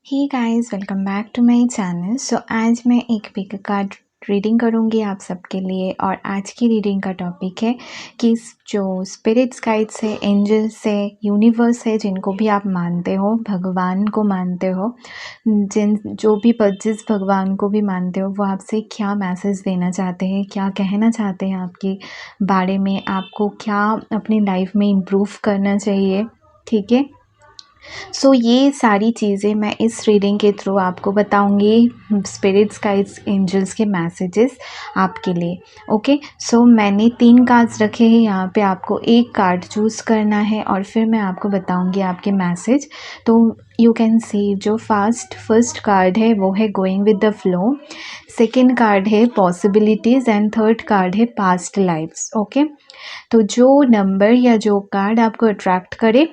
Hey guys, welcome back to my channel. आज मैं एक पिक कार्ड रीडिंग करूँगी आप सबके लिए। और आज की रीडिंग का टॉपिक है कि जो स्पिरिट्स गाइड्स है, एंजल्स है, यूनिवर्स है, जिनको भी आप मानते हो, भगवान को मानते हो, जिस भगवान को भी मानते हो, वो आपसे क्या मैसेज देना चाहते हैं, क्या कहना चाहते हैं आपके बारे में, आपको क्या अपनी लाइफ में इम्प्रूव करना चाहिए। ठीक है, ये सारी चीज़ें मैं इस रीडिंग के थ्रू आपको बताऊंगी, स्पिरिट्स गाइड्स एंजल्स के मैसेजेस आपके लिए। ओके, मैंने 3 कार्ड्स रखे हैं यहाँ पे, आपको एक कार्ड चूज़ करना है और फिर मैं आपको बताऊंगी आपके मैसेज। तो यू कैन सी जो फर्स्ट कार्ड है वो है going with the flow, second card है पॉसिबिलिटीज़ एंड थर्ड कार्ड है पास्ट लाइफ्स। ओके, तो जो नंबर या जो कार्ड आपको अट्रैक्ट करे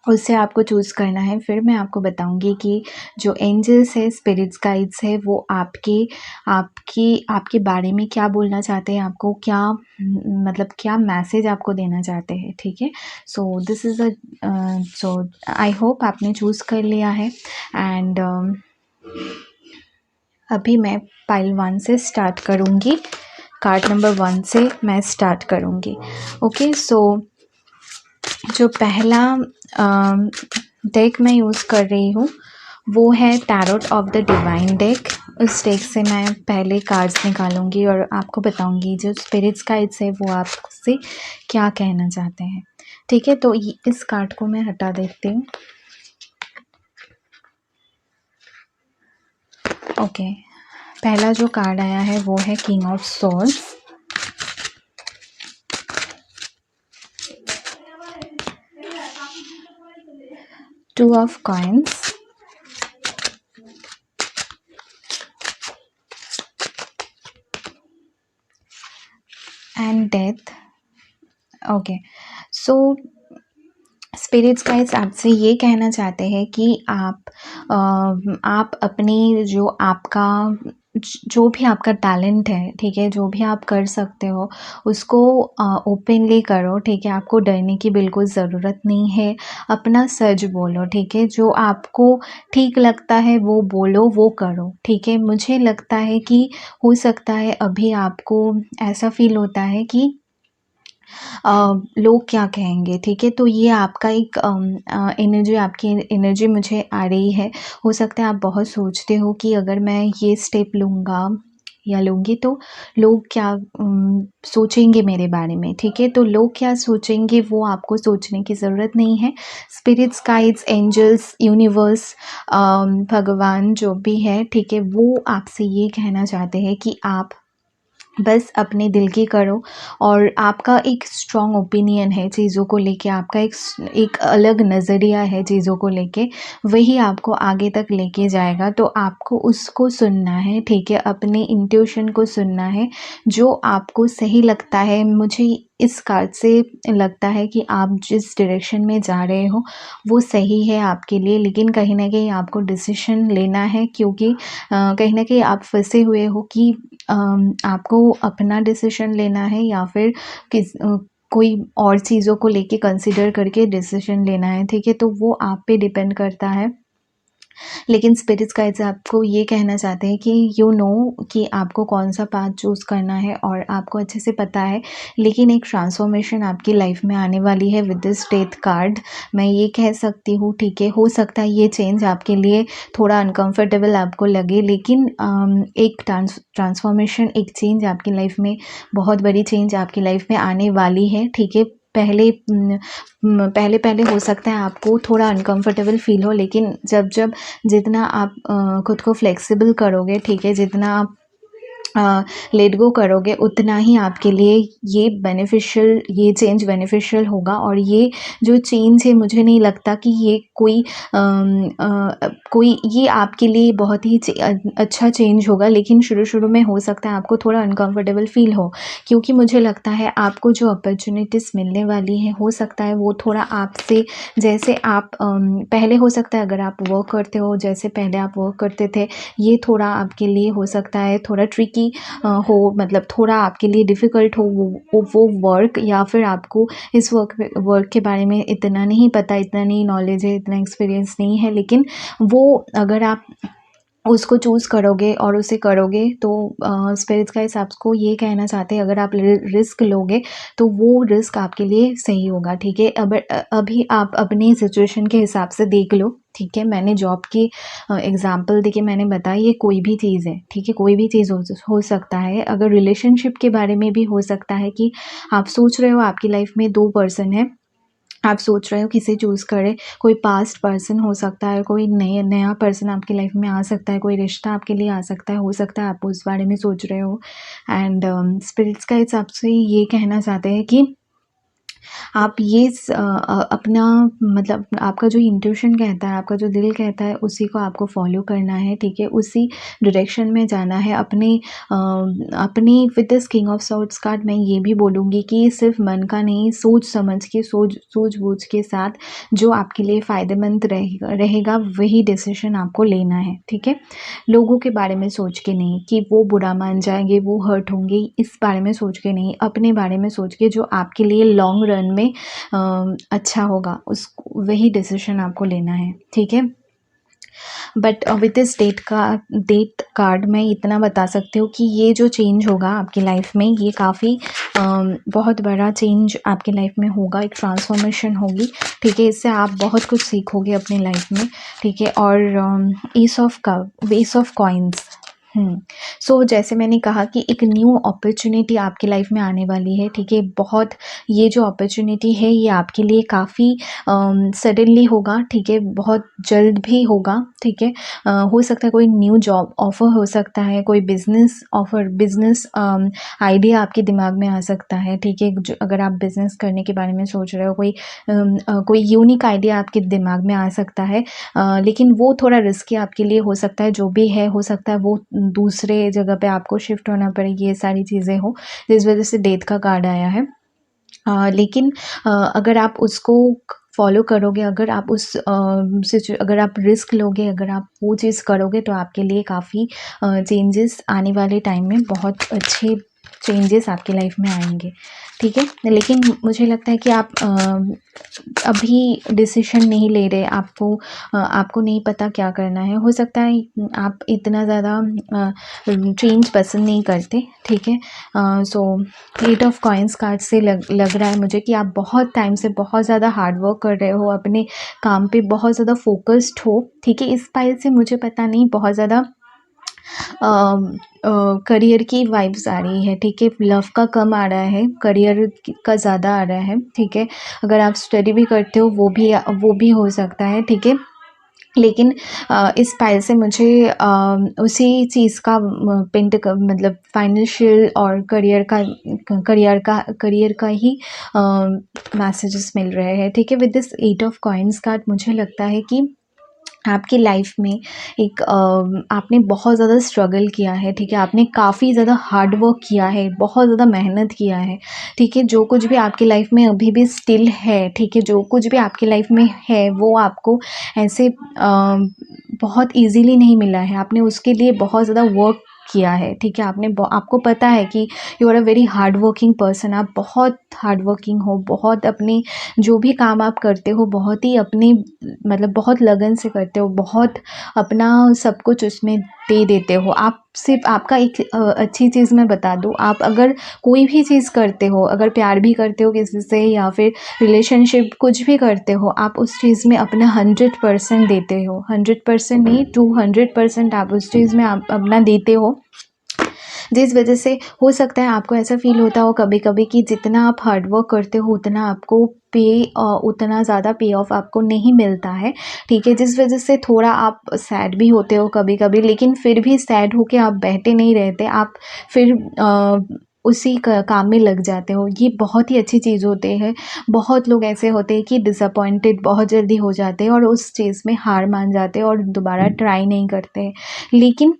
उससे आपको चूज़ करना है। फिर मैं आपको बताऊंगी कि जो एंजल्स है, स्पिरिट्स गाइड्स है, वो आपके बारे में क्या बोलना चाहते हैं, आपको क्या मतलब क्या मैसेज आपको देना चाहते हैं। ठीक है, दिस इज़ आई होप आपने चूज़ कर लिया है। एंड अभी मैं पाइल 1 से स्टार्ट करूँगी, कार्ड नंबर 1 से मैं स्टार्ट करूँगी। ओके, जो पहला डेक मैं यूज़ कर रही हूँ वो है tarot of the divine deck. उस डेक से मैं पहले कार्ड्स निकालूंगी और आपको बताऊंगी जो स्पिरिट्स गाइड्स है वो आपसे क्या कहना चाहते हैं। ठीक है, तो इस कार्ड को मैं हटा देती हूँ। ओके, पहला जो कार्ड आया है वो है king of swords, two of coins, and death. Okay, spirits guides आपसे ये कहना चाहते हैं कि आप अपनी जो भी आपका टैलेंट है, ठीक है, जो भी आप कर सकते हो उसको ओपनली करो। ठीक है, आपको डरने की बिल्कुल ज़रूरत नहीं है, अपना सच बोलो। ठीक है, जो आपको ठीक लगता है वो बोलो, वो करो। ठीक है, मुझे लगता है कि हो सकता है अभी आपको ऐसा फील होता है कि लोग क्या कहेंगे। ठीक है, तो ये आपका एक आपकी एनर्जी मुझे आ रही है। हो सकता है आप बहुत सोचते हो कि अगर मैं ये स्टेप लूँगा या लूँगी तो लोग क्या सोचेंगे मेरे बारे में। ठीक है, तो लोग क्या सोचेंगे वो आपको सोचने की ज़रूरत नहीं है। स्पिरिट्स गाइड्स, एंजल्स, यूनिवर्स, भगवान जो भी है, ठीक है, वो आपसे ये कहना चाहते हैं कि आप बस अपने दिल की करो। और आपका एक स्ट्रॉन्ग ओपिनियन है चीज़ों को लेके, आपका एक अलग नज़रिया है चीज़ों को लेके, वही आपको आगे तक लेके जाएगा। तो आपको उसको सुनना है। ठीक है, अपने इंट्यूशन को सुनना है, जो आपको सही लगता है। मुझे इस कार्ड से लगता है कि आप जिस डायरेक्शन में जा रहे हो वो सही है आपके लिए, लेकिन कहीं ना कहीं आपको डिसीजन लेना है, क्योंकि कहीं ना कहीं आप फंसे हुए हो कि आपको अपना डिसीजन लेना है या फिर कोई और चीज़ों को लेके कंसिडर करके डिसीजन लेना है। ठीक है, तो वो आप पे डिपेंड करता है। लेकिन स्पिरिट्स गाइड्स आपको ये कहना चाहते हैं कि यू नो कि आपको कौन सा पाथ चूज़ करना है और आपको अच्छे से पता है। लेकिन एक ट्रांसफॉर्मेशन आपकी लाइफ में आने वाली है विद दिस डेथ कार्ड, मैं ये कह सकती हूँ। ठीक है, हो सकता है ये चेंज आपके लिए थोड़ा अनकंफर्टेबल आपको लगे, लेकिन एक ट्रांसफॉर्मेशन, एक चेंज आपकी लाइफ में, बहुत बड़ी चेंज आपकी लाइफ में आने वाली है। ठीक है, पहले हो सकता है आपको थोड़ा अनकंफर्टेबल फील हो, लेकिन जब जितना आप खुद को फ्लेक्सिबल करोगे, ठीक है, जितना आप लेट गो करोगे, उतना ही आपके लिए ये चेंज बेनिफिशियल होगा। और ये जो चेंज है, मुझे नहीं लगता कि ये कोई ये आपके लिए बहुत ही अच्छा चेंज होगा, लेकिन शुरू में हो सकता है आपको थोड़ा अनकंफर्टेबल फील हो, क्योंकि मुझे लगता है आपको जो अपॉर्चुनिटीज़ मिलने वाली है, हो सकता है वो थोड़ा आपसे, जैसे आप पहले, हो सकता है अगर आप वर्क करते हो जैसे पहले आप वर्क करते थे, ये थोड़ा आपके लिए हो सकता है थोड़ा ट्रिकी ट्रिकी हो, मतलब थोड़ा आपके लिए डिफ़िकल्ट हो वो वर्क, या फिर आपको इस वर्क के बारे में इतना नहीं पता, इतना नहीं नॉलेज है, इतना एक्सपीरियंस नहीं है, लेकिन वो अगर आप उसको चूज़ करोगे और उसे करोगे तो स्पिरिट्स गाइड्स आपको ये कहना चाहते हैं, अगर आप रिस्क लोगे तो वो रिस्क आपके लिए सही होगा, ठीक है। अब अभी आप अपनी सिचुएशन के हिसाब से देख लो, ठीक है। मैंने जॉब की एग्जांपल देके मैंने बताया, ये कोई भी चीज़ है, ठीक है, कोई भी चीज़ हो सकता है। अगर रिलेशनशिप के बारे में भी हो सकता है कि आप सोच रहे हो आपकी लाइफ में 2 पर्सन है, आप सोच रहे हो किसे चूज़ करें, कोई पास्ट पर्सन हो सकता है, कोई नया पर्सन आपकी लाइफ में आ सकता है, कोई रिश्ता आपके लिए आ सकता है, हो सकता है आप उस बारे में सोच रहे हो। एंड स्पिरिट्स का हिसाब से ये कहना चाहते हैं कि आप ये अपना, मतलब आपका जो इंट्यूशन कहता है, आपका जो दिल कहता है, उसी को आपको फॉलो करना है, ठीक है। उसी डायरेक्शन में जाना है। अपनी with this king of swords card मैं ये भी बोलूँगी कि सिर्फ मन का नहीं, सोच समझ के, सूझबूझ के साथ जो आपके लिए फ़ायदेमंद रहेगा वही डिसीजन आपको लेना है, ठीक है। लोगों के बारे में सोच के नहीं कि वो बुरा मान जाएंगे, वो हर्ट होंगे, इस बारे में सोच के नहीं, अपने बारे में सोच के जो आपके लिए लॉन्ग रन में अच्छा होगा, उस वही डिसीजन आपको लेना है, ठीक है। But with this date card मैं इतना बता सकती हूँ कि ये जो चेंज होगा आपकी लाइफ में, ये काफ़ी बहुत बड़ा चेंज आपकी लाइफ में होगा, एक ट्रांसफॉर्मेशन होगी, ठीक है। इससे आप बहुत कुछ सीखोगे अपनी लाइफ में, ठीक है। और एस ऑफ कॉइन्स, सो जैसे मैंने कहा कि एक न्यू अपॉर्चुनिटी आपकी लाइफ में आने वाली है, ठीक है। बहुत, ये जो अपॉर्चुनिटी है ये आपके लिए काफ़ी सडनली होगा, ठीक है, बहुत जल्द भी होगा, ठीक है। हो सकता है कोई न्यू जॉब ऑफ़र हो सकता है, कोई बिज़नेस ऑफ़र, बिज़नेस आइडिया आपके दिमाग में आ सकता है, ठीक है। अगर आप बिज़नेस करने के बारे में सोच रहे हो, कोई यूनिक आइडिया आपके दिमाग में आ सकता है, लेकिन वो थोड़ा रिस्की आपके लिए हो सकता है, जो भी है, हो सकता है वो दूसरे जगह पे आपको शिफ्ट होना पड़े, ये सारी चीज़ें हो, जिस वजह से डेथ का कार्ड आया है। लेकिन अगर आप उसको फॉलो करोगे, अगर आप रिस्क लोगे, अगर आप वो चीज़ करोगे, तो आपके लिए काफ़ी चेंजेस आने वाले टाइम में, बहुत अच्छे चेंजेस आपकी लाइफ में आएंगे, ठीक है। लेकिन मुझे लगता है कि आप अभी डिसीजन नहीं ले रहे, आपको नहीं पता क्या करना है। हो सकता है आप इतना ज़्यादा चेंज पसंद नहीं करते, ठीक है। सो 8 ऑफ कॉइन्स कार्ड से लग रहा है मुझे कि आप बहुत टाइम से बहुत ज़्यादा हार्ड वर्क कर रहे हो, अपने काम पे बहुत ज़्यादा फोकस्ड हो, ठीक है। इस पाइल से मुझे पता नहीं, बहुत ज़्यादा करियर की वाइब्स आ रही है, ठीक है। लव का कम आ रहा है, करियर का ज़्यादा आ रहा है, ठीक है। अगर आप स्टडी भी करते हो वो भी हो सकता है, ठीक है। लेकिन इस पाइल से मुझे उसी चीज़ का मतलब फाइनेंशियल और करियर का ही मैसेजेस मिल रहे हैं, ठीक है। With this 8 of coins card मुझे लगता है कि आपकी लाइफ में एक आपने बहुत ज़्यादा स्ट्रगल किया है, ठीक है। आपने काफ़ी ज़्यादा हार्ड वर्क किया है, बहुत ज़्यादा मेहनत किया है, ठीक है। जो कुछ भी आपकी लाइफ में अभी भी स्टिल है, ठीक है, जो कुछ भी आपकी लाइफ में है, वो आपको ऐसे बहुत इजीली नहीं मिला है। आपने उसके लिए बहुत ज़्यादा वर्क किया है, ठीक है। आपको पता है कि you are a very hard working person, आप बहुत हार्ड वर्किंग हो, बहुत अपने जो भी काम आप करते हो, बहुत ही अपने, मतलब बहुत लगन से करते हो, बहुत अपना सब कुछ उसमें दे देते हो। आप सिर्फ, आपका एक अच्छी चीज़ मैं बता दूँ, आप अगर कोई भी चीज़ करते हो, अगर प्यार भी करते हो किसी से, या फिर रिलेशनशिप कुछ भी करते हो, आप उस चीज़ में अपना 100% देते हो, 100% नहीं, 200% आप उस चीज़ में आप अपना देते हो, जिस वजह से हो सकता है आपको ऐसा फील होता हो कभी-कभी कि जितना आप हार्ड वर्क करते हो उतना आपको उतना ज़्यादा पे ऑफ आपको नहीं मिलता है, ठीक है। जिस वजह से थोड़ा आप सैड भी होते हो कभी-कभी, लेकिन फिर भी सैड होके आप बैठे नहीं रहते, आप फिर उसी काम में लग जाते हो। ये बहुत ही अच्छी चीज़ होती है। बहुत लोग ऐसे होते हैं कि डिसअपॉइंटेड बहुत जल्दी हो जाते हैं और उस चीज़ में हार मान जाते हैं और दोबारा ट्राई नहीं करते हैं। लेकिन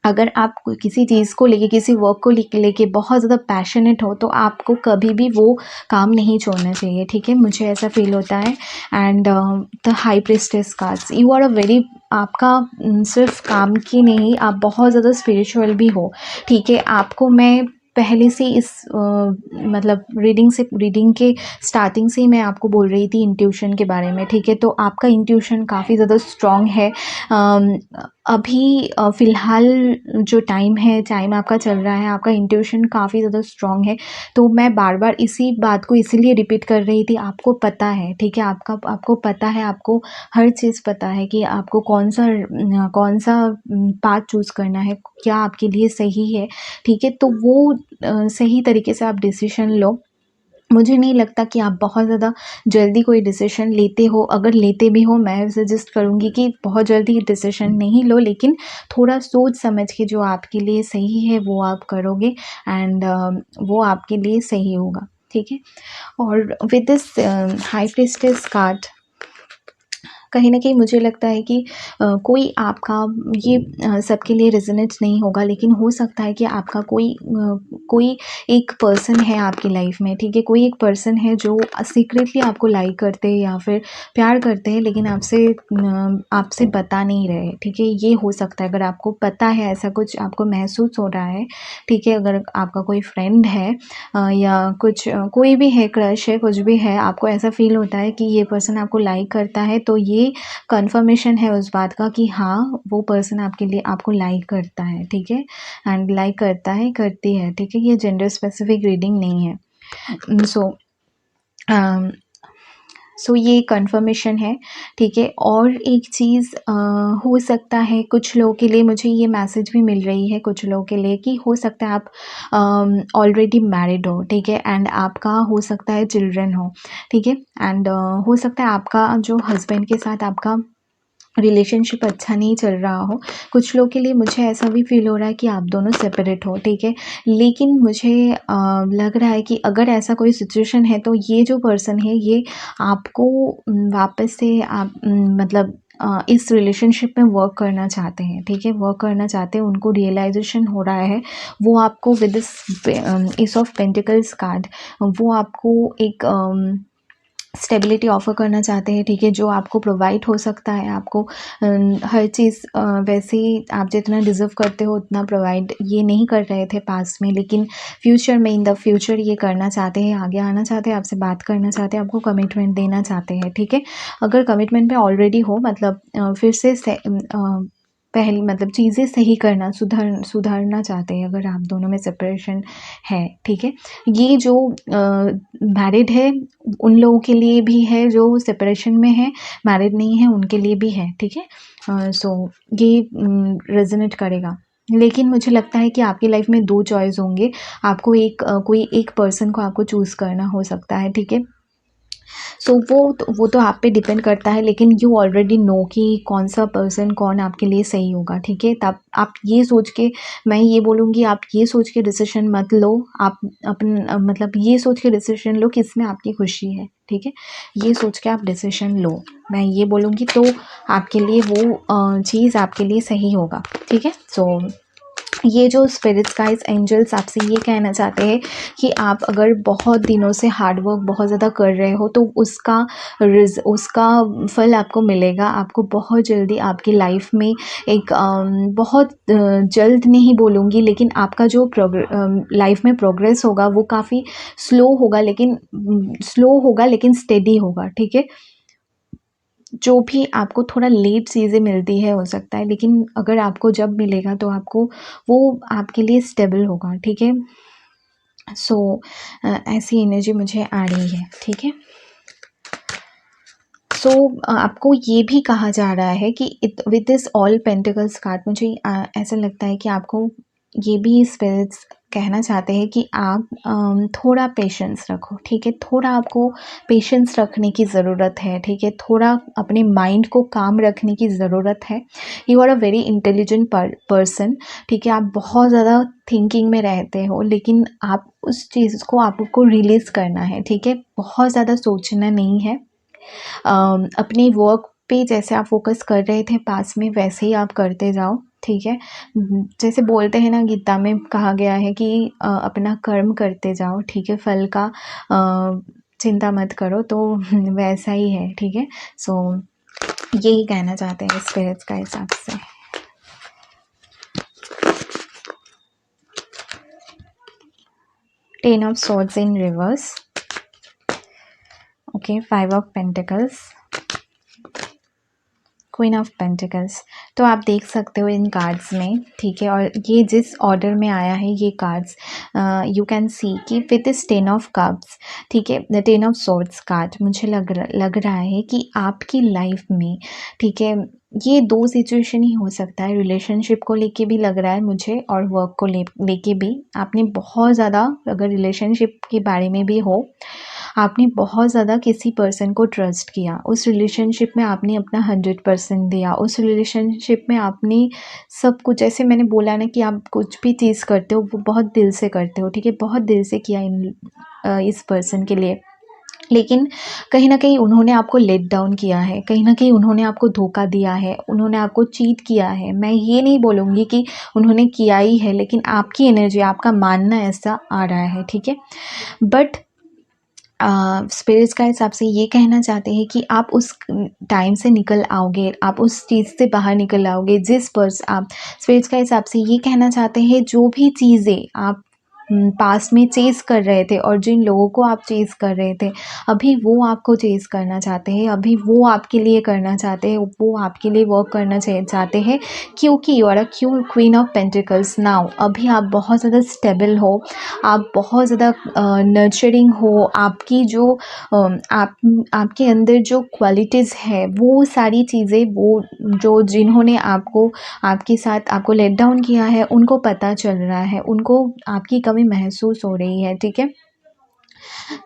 अगर आप किसी चीज़ को लेके, किसी वर्क को लेके बहुत ज़्यादा पैशनेट हो तो आपको कभी भी वो काम नहीं छोड़ना चाहिए, ठीक है? मुझे ऐसा फ़ील होता है। And the high priestess cards, you are a very, आपका सिर्फ काम की नहीं, आप बहुत ज़्यादा स्पिरिचुअल भी हो, ठीक है? आपको मैं पहले से इस मतलब रीडिंग के स्टार्टिंग से ही मैं आपको बोल रही थी इंट्यूशन के बारे में, ठीक है? तो आपका इंट्यूशन काफ़ी ज़्यादा स्ट्रॉन्ग है। अभी फ़िलहाल जो टाइम आपका चल रहा है, आपका इंट्यूशन काफ़ी ज़्यादा स्ट्रॉन्ग है। तो मैं बार-बार इसी बात को इसीलिए रिपीट कर रही थी, आपको पता है, ठीक है? आपको पता है, आपको हर चीज़ पता है कि आपको कौन-सा पाथ चूज़ करना है, क्या आपके लिए सही है, ठीक है? तो वो सही तरीके से आप डिसीज़न लो। मुझे नहीं लगता कि आप बहुत ज़्यादा जल्दी कोई डिसीज़न लेते हो। अगर लेते भी हो, मैं सजेस्ट करूँगी कि बहुत जल्दी डिसीज़न नहीं लो, लेकिन थोड़ा सोच समझ के जो आपके लिए सही है वो आप करोगे। एंड वो आपके लिए सही होगा, ठीक है? और with this high priestess card, कहीं न कहीं मुझे लगता है कि कोई आपका ये सबके लिए रेज़ोनेट नहीं होगा, लेकिन हो सकता है कि आपका कोई एक पर्सन है आपकी लाइफ़ में, ठीक है? कोई एक पर्सन है जो सीक्रेटली आपको लाइक करते हैं या फिर प्यार करते हैं, लेकिन आपसे बता नहीं रहे, ठीक है? ये हो सकता है, अगर आपको पता है, ऐसा कुछ आपको महसूस हो रहा है, ठीक है? अगर आपका कोई फ्रेंड है या कुछ कोई भी है, क्रश है, कुछ भी है, आपको ऐसा फ़ील होता है कि ये पर्सन आपको लाइक करता है, तो ये कन्फर्मेशन है उस बात का कि हाँ, वो पर्सन आपको लाइक करता है, ठीक है? एंड लाइक करता है, करती है, ठीक है? ये जेंडर स्पेसिफिक रीडिंग नहीं है। सो अम सो ये कन्फर्मेशन है, ठीक है? और एक चीज़ हो सकता है कुछ लोगों के लिए, मुझे ये मैसेज भी मिल रही है कुछ लोगों के लिए, कि हो सकता है आप ऑलरेडी मैरिड हो, ठीक है? एंड आपका हो सकता है चिल्ड्रन हो, ठीक है? एंड हो सकता है आपका जो हस्बैंड के साथ आपका रिलेशनशिप अच्छा नहीं चल रहा हो। कुछ लोग के लिए मुझे ऐसा भी फ़ील हो रहा है कि आप दोनों सेपरेट हो, ठीक है? लेकिन मुझे लग रहा है कि अगर ऐसा कोई सिचुएशन है, तो ये जो पर्सन है, ये आपको वापस से मतलब इस रिलेशनशिप में वर्क करना चाहते हैं, ठीक है? वर्क करना चाहते हैं, उनको रियलाइज़ेशन हो रहा है। वो आपको with this S of pentacles card, वो आपको एक स्टेबिलिटी ऑफ़र करना चाहते हैं, ठीक है? जो आपको प्रोवाइड हो सकता है, आपको हर चीज़ वैसे ही आप जितना डिज़र्व करते हो उतना प्रोवाइड ये नहीं कर रहे थे पास्ट में, लेकिन फ्यूचर में, इन द फ्यूचर ये करना चाहते हैं, आगे आना चाहते हैं, आपसे बात करना चाहते हैं, आपको कमिटमेंट देना चाहते हैं, ठीक है? अगर कमिटमेंट पे ऑलरेडी हो, मतलब फिर से पहले मतलब चीज़ें सही करना, सुधारना चाहते हैं, अगर आप दोनों में सेपरेशन है, ठीक है? ये जो मैरिड है उन लोगों के लिए भी है, जो सेपरेशन में है, मैरिड नहीं है उनके लिए भी है, ठीक है? सो ये रेज़ोनेट करेगा। लेकिन मुझे लगता है कि आपकी लाइफ़ में 2 चॉइस होंगे, आपको कोई एक पर्सन को आपको चूज़ करना हो सकता है, ठीक है? सो वो तो आप पे डिपेंड करता है, लेकिन यू ऑलरेडी नो कि कौन-सा पर्सन, कौन आपके लिए सही होगा, ठीक है? तब आप ये सोच के, मैं ये बोलूँगी, आप ये सोच के डिसीज़न मत लो, आप मतलब ये सोच के डिसीज़न लो कि इसमें आपकी खुशी है, ठीक है? ये सोच के आप डिसीज़न लो, मैं ये बोलूँगी, तो आपके लिए वो चीज़ आपके लिए सही होगा, ठीक है? सो ये जो स्पिरिट्स गाइड्स, एंजल्स आपसे ये कहना चाहते हैं कि आप अगर बहुत दिनों से हार्ड वर्क बहुत ज़्यादा कर रहे हो, तो उसका फल आपको मिलेगा। आपको बहुत जल्दी आपकी लाइफ में एक बहुत जल्द नहीं बोलूँगी, लेकिन आपका जो लाइफ में प्रोग्रेस होगा वो काफ़ी स्लो होगा, लेकिन स्टेडी होगा, ठीक है? जो भी आपको थोड़ा लेट चीज़ें मिलती है, हो सकता है, लेकिन अगर आपको जब मिलेगा तो आपको वो आपके लिए स्टेबल होगा, ठीक है? सो ऐसी एनर्जी मुझे आ रही है, ठीक है? सो आपको ये भी कहा जा रहा है कि with this all pentacles card, मुझे ऐसा लगता है कि आपको ये भी स्पिरिट्स कहना चाहते हैं कि आप थोड़ा पेशेंस रखो, ठीक है? थोड़ा आपको पेशेंस रखने की ज़रूरत है, ठीक है? थोड़ा अपने माइंड को काम रखने की ज़रूरत है। You are a very intelligent person, ठीक है? आप बहुत ज़्यादा थिंकिंग में रहते हो, लेकिन आप उस चीज़ को आपको रिलीज़ करना है, ठीक है? बहुत ज़्यादा सोचना नहीं है। अपनी वर्क पे जैसे आप फ़ोकस कर रहे थे पास में, वैसे ही आप करते जाओ, ठीक है। जैसे बोलते हैं ना, गीता में कहा गया है कि अपना कर्म करते जाओ, ठीक है, फल का चिंता मत करो, तो वैसा ही है, ठीक है। सो यही कहना चाहते हैं स्पिरिट्स का हिसाब से। Ten of swords in reverse, okay, 5 of pentacles, queen of pentacles. तो आप देख सकते हो इन कार्ड्स में, ठीक है, और ये जिस ऑर्डर में आया है ये कार्ड्स, यू कैन सी कि विद दिस 10 ऑफ कप्स, ठीक है, द 10 ऑफ सॉर्ड्स कार्ड मुझे लग रहा है कि आपकी लाइफ में, ठीक है, ये दो सिचुएशन ही हो सकता है। रिलेशनशिप को लेके भी लग रहा है मुझे, और वर्क को लेके भी। आपने बहुत ज़्यादा, अगर रिलेशनशिप के बारे में भी हो, आपने बहुत ज़्यादा किसी पर्सन को ट्रस्ट किया, उस रिलेशनशिप में आपने अपना 100% दिया, उस रिलेशनशिप में आपने सब कुछ, जैसे मैंने बोला ना कि आप कुछ भी चीज़ करते हो वो बहुत दिल से करते हो, ठीक है, बहुत दिल से किया इस पर्सन के लिए। लेकिन कहीं न कहीं उन्होंने आपको लेट डाउन किया है, कहीं न कहीं उन्होंने आपको धोखा दिया है, उन्होंने आपको चीट किया है। मैं ये नहीं बोलूँगी कि उन्होंने किया ही है, लेकिन आपकी एनर्जी, आपका मानना ऐसा आ रहा है, ठीक है। बट स्पिरिट्स का हिसाब से ये कहना चाहते हैं कि आप उस टाइम से निकल आओगे, आप उस चीज़ से बाहर निकल आओगे। आप स्पिरिट्स का हिसाब से ये कहना चाहते हैं, जो भी चीज़ें आप पास्ट में चेज़ कर रहे थे और जिन लोगों को आप चेज़ कर रहे थे, अभी वो आपको चेज़ करना चाहते हैं, अभी वो आपके लिए करना चाहते हैं, वो आपके लिए वर्क करना चाहते हैं, क्योंकि you are queen of pentacles now. अभी आप बहुत ज़्यादा स्टेबल हो, आप बहुत ज़्यादा नर्चरिंग हो, आपकी जो आपके अंदर जो क्वालिटीज़ है, वो सारी चीज़ें, वो जो जिन्होंने आपके साथ आपको लेट डाउन किया है, उनको पता चल रहा है, उनको आपकी कमी महसूस हो रही है, ठीक है।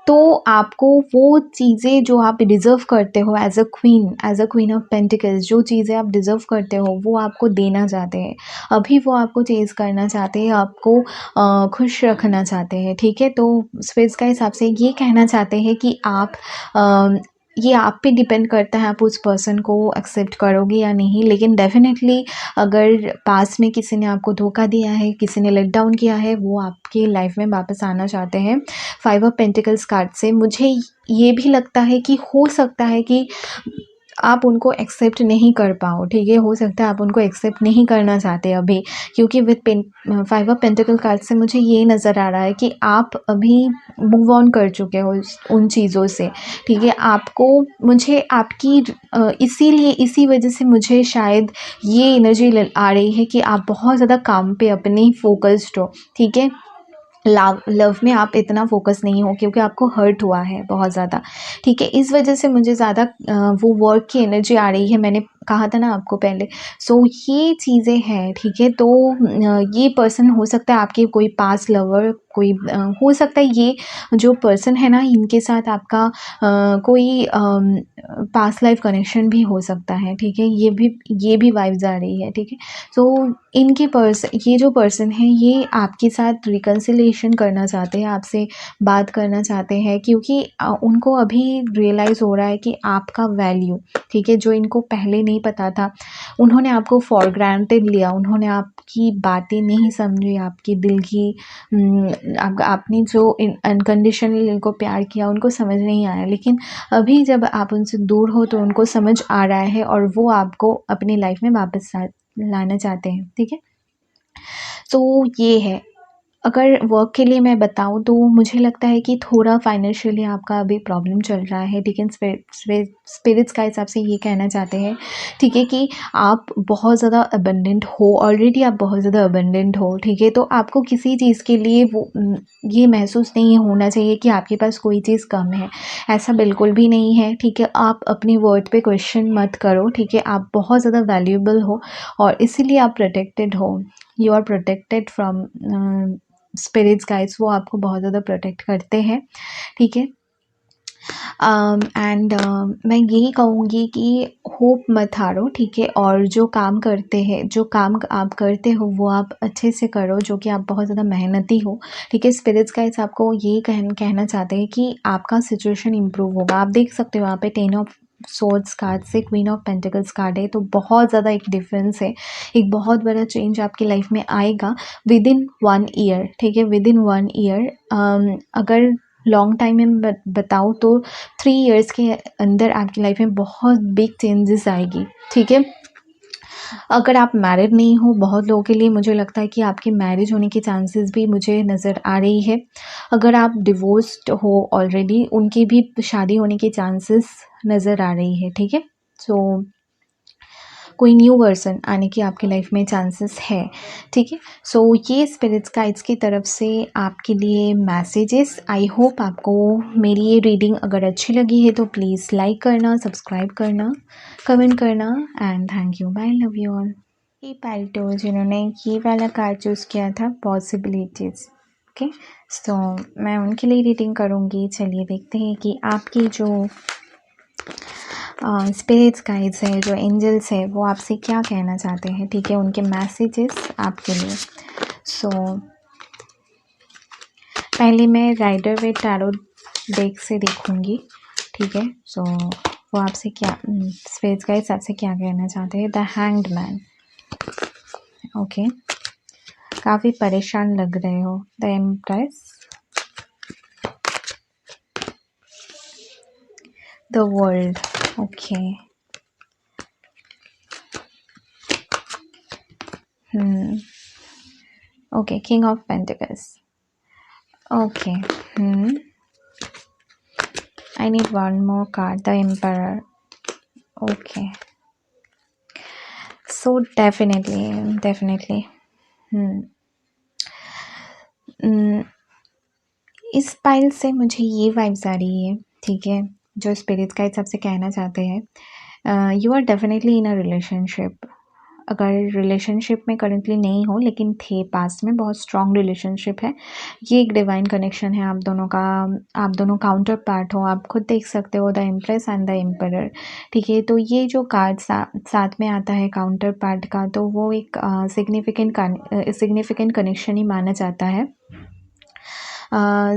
तो आपको वो चीज़ें जो आप डिज़र्व करते हो as a queen of pentacles, जो चीज़ें आप डिज़र्व करते हो वो आपको देना चाहते हैं। अभी वो आपको चेज़ करना चाहते हैं, आपको खुश रखना चाहते हैं, ठीक है। तो स्पिरिट्स का हिसाब से ये कहना चाहते हैं कि ये आप पे डिपेंड करता है, आप उस पर्सन को एक्सेप्ट करोगे या नहीं। लेकिन डेफ़िनेटली अगर पास्ट में किसी ने आपको धोखा दिया है, किसी ने लेट डाउन किया है, वो आपकी लाइफ में वापस आना चाहते हैं। 5 ऑफ पेंटिकल्स कार्ड से मुझे ये भी लगता है कि हो सकता है कि आप उनको एक्सेप्ट नहीं कर पाओ, ठीक है। हो सकता है आप उनको एक्सेप्ट नहीं करना चाहते अभी, क्योंकि विद 5 ऑफ पेंटिकल कार्ड से मुझे ये नज़र आ रहा है कि आप अभी मूव ऑन कर चुके हो उन चीज़ों से, ठीक है। आपको, मुझे आपकी इसीलिए, इसी वजह से मुझे शायद ये एनर्जी आ रही है कि आप बहुत ज़्यादा काम पे अपने फोकस्ड हो, ठीक है। लव में आप इतना फोकस नहीं हो, क्योंकि आपको हर्ट हुआ है बहुत ज़्यादा, ठीक है। इस वजह से मुझे ज़्यादा वो वर्क की एनर्जी आ रही है, मैंने कहा था ना आपको पहले। सो ये चीज़ें हैं, ठीक है। तो ये पर्सन हो सकता है आपके कोई पास्ट लवर, कोई हो सकता है ये जो पर्सन है ना, इनके साथ आपका कोई पास्ट लाइफ कनेक्शन भी हो सकता है, ठीक है। ये भी वाइब्स आ रही है, ठीक है। सो ये जो पर्सन है, ये आपके साथ रिकन्सिलिएशन करना चाहते हैं, आपसे बात करना चाहते हैं, क्योंकि उनको अभी रियलाइज़ हो रहा है कि आपका वैल्यू, ठीक है, जो इनको पहले नहीं पता था। उन्होंने आपको फॉर ग्रांटेड लिया, उन्होंने आपकी बातें नहीं समझी, आपकी दिल की आपने जो अनकंडीशनली इनको प्यार किया, उनको समझ नहीं आया। लेकिन अभी जब आप उनसे दूर हो तो उनको समझ आ रहा है, और वो आपको अपनी लाइफ में वापस लाना चाहते हैं, ठीक है। तो ये है। अगर वर्क के लिए मैं बताऊँ तो मुझे लगता है कि थोड़ा फाइनेंशियली आपका अभी प्रॉब्लम चल रहा है, लेकिन स्पिरिट्स का हिसाब से ये कहना चाहते हैं, ठीक है, कि आप बहुत ज़्यादा अबंडेंट हो, ऑलरेडी आप बहुत ज़्यादा अबंडेंट हो, ठीक है। तो आपको किसी चीज़ के लिए ये महसूस नहीं होना चाहिए कि आपके पास कोई चीज़ कम है, ऐसा बिल्कुल भी नहीं है, ठीक है। आप अपनी वर्थ पे क्वेश्चन मत करो, ठीक है। आप बहुत ज़्यादा वैल्यूएबल हो, और इसीलिए आप प्रोटेक्टेड हो। You are protected from spirits guides, वो आपको बहुत ज़्यादा प्रोटेक्ट करते हैं, ठीक है। एंड मैं यही कहूँगी कि होप मत हारो, ठीक है। और जो काम आप करते हो वो आप अच्छे से करो, जो कि आप बहुत ज़्यादा मेहनती हो, ठीक है। स्पिरिट्स गाइड्स आपको यही कहना चाहते हैं कि आपका सिचुएशन इम्प्रूव होगा। आप देख सकते हो यहाँ पे 10 ऑफ सोर्ड्स कार्ड से क्वीन ऑफ पेंटिकल्स कार्ड है, तो बहुत ज़्यादा एक डिफरेंस है। एक बहुत बड़ा चेंज आपकी लाइफ में आएगा विद इन 1 ईयर, ठीक है, विद इन 1 ईयर। अगर लॉन्ग टाइम में बताऊँ तो 3 इयर्स के अंदर आपकी लाइफ में बहुत बिग चेंजेस आएगी, ठीक है। अगर आप मैरिड नहीं हो, बहुत लोगों के लिए मुझे लगता है कि आपकी मैरिज होने के चांसेस भी मुझे नज़र आ रही है। अगर आप डिवोर्स्ड हो ऑलरेडी, उनकी भी शादी होने के चांसेस नज़र आ रही है, ठीक है। सो कोई न्यू पर्सन आने की आपकी लाइफ में चांसेस है, ठीक है। सो ये स्पिरिट्स गाइड्स की तरफ से आपके लिए मैसेजेस। आई होप आपको मेरी ये रीडिंग अगर अच्छी लगी है तो प्लीज़ लाइक करना, सब्सक्राइब करना, कमेंट करना and thank you, bye, love you all. ये पैल्टो जिन्होंने ये वाला कार्ड चूज़ किया था, पॉसिबिलिटीज़, ओके। सो मैं उनके लिए रीडिंग करूँगी। चलिए देखते हैं कि आपकी जो स्पिरिट्स गाइड्स है, जो एंजल्स है, वो आपसे क्या कहना चाहते हैं, ठीक है, उनके मैसेजेस आपके लिए। सो पहले मैं राइडर वेट टैरो डेक से देखूंगी, ठीक है। सो वो आपसे क्या स्पिरिट्स गाइड्स आपसे क्या कहना चाहते हैं। द हैंग्ड मैन, ओके, काफ़ी परेशान लग रहे हो। The empress, the world, okay, okay, king of pentacles, okay, I need one more card, the Emperor, okay. So definitely इस पाइल से मुझे ये वाइब्स आ रही है, ठीक है, जो स्पिरिट्स गाइड्स आपसे कहना चाहते हैं। You are definitely in a relationship. अगर रिलेशनशिप में करंटली नहीं हो लेकिन थे पास्ट में, बहुत स्ट्रॉन्ग रिलेशनशिप है। ये एक डिवाइन कनेक्शन है आप दोनों का। आप दोनों काउंटर पार्ट हो, आप खुद देख सकते हो, the empress and the emperor, ठीक है। तो ये जो कार्ड साथ में आता है काउंटर पार्ट का, तो वो एक सिग्निफिकेंट कनेक्शन ही माना जाता है।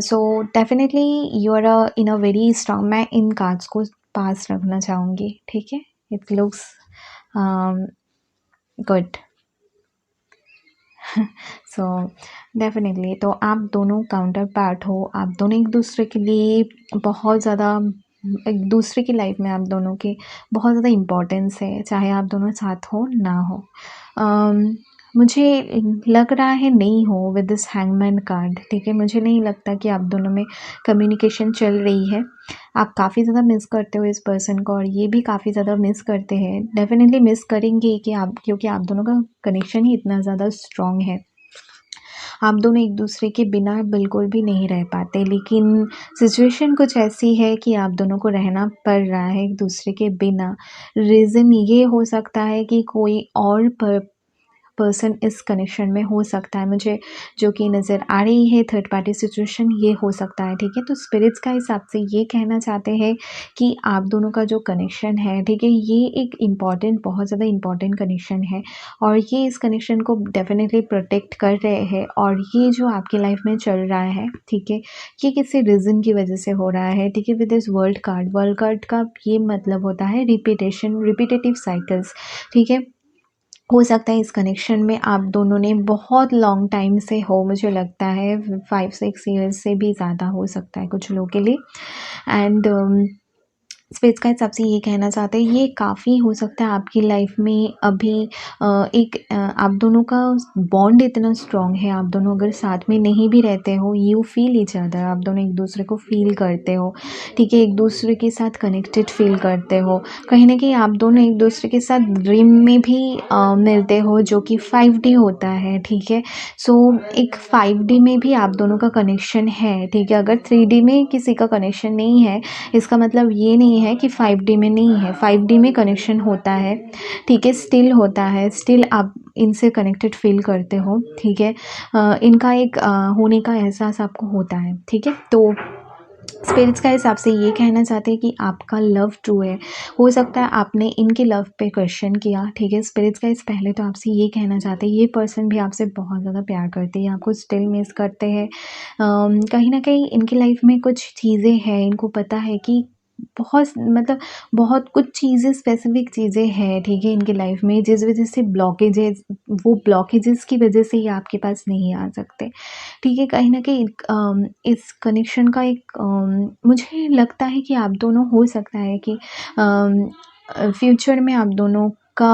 So definitely you are in a very strong, मैं इन कार्ड्स को पास रखना चाहूँगी, ठीक है। It looks good. So definitely तो आप दोनों काउंटर पार्ट हो, आप दोनों एक दूसरे के लिए बहुत ज़्यादा, एक दूसरे की लाइफ में आप दोनों के बहुत ज़्यादा इम्पोर्टेंस है, चाहे आप दोनों साथ हो ना हो। मुझे लग रहा है नहीं हो विद दिस हैंगमैन कार्ड, ठीक है। मुझे नहीं लगता कि आप दोनों में कम्युनिकेशन चल रही है। आप काफ़ी ज़्यादा मिस करते हो इस पर्सन को और ये भी काफ़ी ज़्यादा मिस करते हैं, डेफिनेटली मिस करेंगे कि आप, क्योंकि आप दोनों का कनेक्शन ही इतना ज़्यादा स्ट्रॉन्ग है। आप दोनों एक दूसरे के बिना बिल्कुल भी नहीं रह पाते, लेकिन सिचुएशन कुछ ऐसी है कि आप दोनों को रहना पड़ रहा है एक दूसरे के बिना। रीज़न ये हो सकता है कि कोई और पर्सन इस कनेक्शन में हो सकता है, मुझे जो कि नज़र आ रही है थर्ड पार्टी सिचुएशन, ये हो सकता है, ठीक है। तो स्पिरिट्स का हिसाब से ये कहना चाहते हैं कि आप दोनों का जो कनेक्शन है, ठीक है, ये एक इम्पॉर्टेंट, बहुत ज़्यादा इम्पॉर्टेंट कनेक्शन है और ये इस कनेक्शन को डेफिनेटली प्रोटेक्ट कर रहे हैं। और ये जो आपकी लाइफ में चल रहा है, ठीक है, ये किसी रीज़न की वजह से हो रहा है, ठीक है। विद दिस वर्ल्ड कार्ड का ये मतलब होता है रिपीटेटिव साइकिल्स, ठीक है। हो सकता है इस कनेक्शन में आप दोनों ने बहुत लॉन्ग टाइम से हो, मुझे लगता है 5-6 ईयर्स से भी ज़्यादा हो सकता है कुछ लोगों के लिए। एंड स्पिरिट्स का हिसाब से ये कहना चाहते हैं, ये काफ़ी हो सकता है आपकी लाइफ में अभी आप दोनों का बॉन्ड इतना स्ट्रॉन्ग है, आप दोनों अगर साथ में नहीं भी रहते हो, यू फील ईच अदर, आप दोनों एक दूसरे को फील करते हो, ठीक है, एक दूसरे के साथ कनेक्टेड फील करते हो। कहीं ना कहीं आप दोनों एक दूसरे के साथ ड्रीम में भी मिलते हो, जो कि 5D होता है, ठीक है। सो एक 5D में भी आप दोनों का कनेक्शन है, ठीक है। अगर 3D में किसी का कनेक्शन नहीं है, इसका मतलब ये नहीं है कि 5D में नहीं है, 5D में कनेक्शन होता है, ठीक है, स्टिल होता है, स्टिल आप इनसे कनेक्टेड फील करते हो, ठीक है। इनका एक होने का एहसास आपको होता है, ठीक है। तो स्पिरिट्स का हिसाब से ये कहना चाहते हैं कि आपका लव ट्रू है। हो सकता है आपने इनके लव पे क्वेश्चन किया, ठीक है। स्पिरिट्स का इस पहले तो आपसे ये कहना चाहते हैं, ये पर्सन भी आपसे बहुत ज़्यादा प्यार करते हैं, आपको स्टिल मिस करते हैं। कहीं ना कहीं इनकी लाइफ में कुछ चीज़ें हैं, इनको पता है कि बहुत मतलब बहुत कुछ चीज़ें स्पेसिफ़िक चीज़ें हैं, ठीक है, इनकी लाइफ़ में जिस वज़ह से ब्लॉकेजेज़ वो ब्लॉकेजेज़ की वज़ह से ये आपके पास नहीं आ सकते। ठीक है, कहीं न कहीं इस कनेक्शन का एक मुझे लगता है कि आप दोनों हो सकता है कि फ्यूचर में का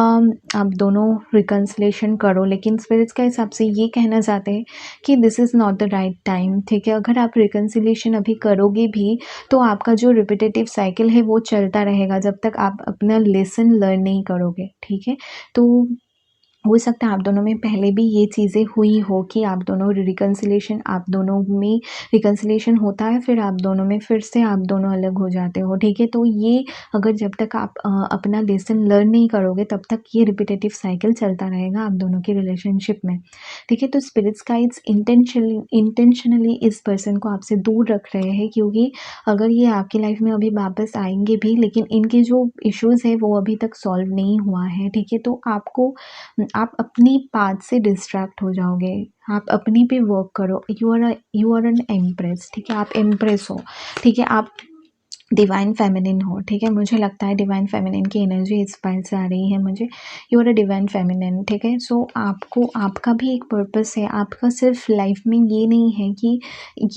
आप दोनों रिकन्सिलिएशन करो, लेकिन स्पिरिट्स के हिसाब से ये कहना चाहते हैं कि this is not the right time, ठीक है? अगर आप रिकन्सिलिएशन अभी करोगे भी, तो आपका जो रिपिटेटिव साइकिल है वो चलता रहेगा जब तक आप अपना लेसन लर्न नहीं करोगे, ठीक है? तो हो सकता है आप दोनों में पहले भी ये चीज़ें हुई हो कि आप दोनों रिकन्सिलिएशन आप दोनों में रिकन्सिलिएशन होता है, फिर आप दोनों में फिर से आप दोनों अलग हो जाते हो, ठीक है? तो ये अगर जब तक आप अपना लेसन लर्न नहीं करोगे तब तक ये रिपिटेटिव साइकिल चलता रहेगा आप दोनों के रिलेशनशिप में, ठीक है? तो स्पिरिट्स गाइड्स इंटेंशनली इस पर्सन को आपसे दूर रख रहे हैं, क्योंकि अगर ये आपकी लाइफ में अभी वापस आएँगे भी, लेकिन इनके जो इश्यूज़ हैं वो अभी तक सॉल्व नहीं हुआ है, ठीक है? तो आप अपनी पाथ से डिस्ट्रैक्ट हो जाओगे, आप अपनी पे वर्क करो। यू आर एन एम्प्रेस, ठीक है? आप एम्प्रेस हो, ठीक है? आप डिवाइन फेमिनिन हो, ठीक है? मुझे लगता है डिवाइन फेमिनिन की एनर्जी इस पाइल से आ रही है मुझे। You are a divine feminine, ठीक है? सो आपको आपका भी एक पर्पस है, आपका सिर्फ लाइफ में ये नहीं है कि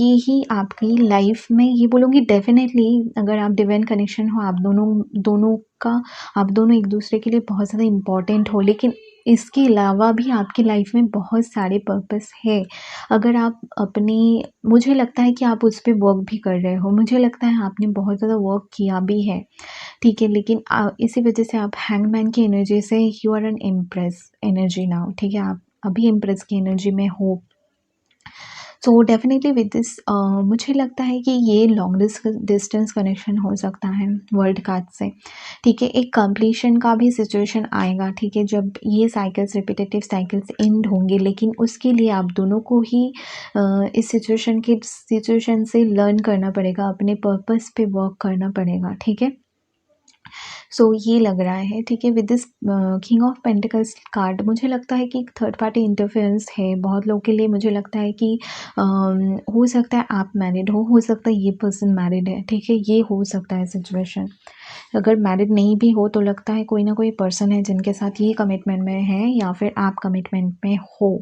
ये ही आपकी लाइफ में, ये बोलूँगी डेफिनेटली अगर आप डिवाइन कनेक्शन हो, आप दोनों दोनों का आप दोनों एक दूसरे के लिए बहुत ज़्यादा इम्पोर्टेंट हो, लेकिन इसके अलावा भी आपकी लाइफ में बहुत सारे पर्पस है। अगर आप अपनी मुझे लगता है कि आप उस पे वर्क भी कर रहे हो, मुझे लगता है आपने बहुत ज़्यादा वर्क किया भी है, ठीक है? लेकिन इसी वजह से आप हैंगमैन की एनर्जी से you are an empress energy now, ठीक है? आप अभी इम्प्रेस की एनर्जी में हो। सो डेफ़िनेटली विद दिस मुझे लगता है कि ये लॉन्ग डिस्टेंस कनेक्शन हो सकता है वर्ल्ड कार्ड से, ठीक है? एक कंप्लीशन का भी सिचुएशन आएगा, ठीक है? जब ये साइकिल्स रिपिटेटिव साइकिल्स एंड होंगे, लेकिन उसके लिए आप दोनों को ही इस सिचुएशन से लर्न करना पड़ेगा, अपने पर्पस पे वर्क करना पड़ेगा, ठीक है? सो ये लग रहा है, ठीक है? With this king of pentacles card मुझे लगता है कि एक थर्ड पार्टी इंटरफेरेंस है बहुत लोगों के लिए। मुझे लगता है कि हो सकता है आप मैरिड हो सकता है ये पर्सन मैरिड है, ठीक है? ये हो सकता है सिचुएशन। अगर मैरिड नहीं भी हो तो लगता है कोई ना कोई पर्सन है जिनके साथ ये कमिटमेंट में है, या फिर आप कमिटमेंट में हो।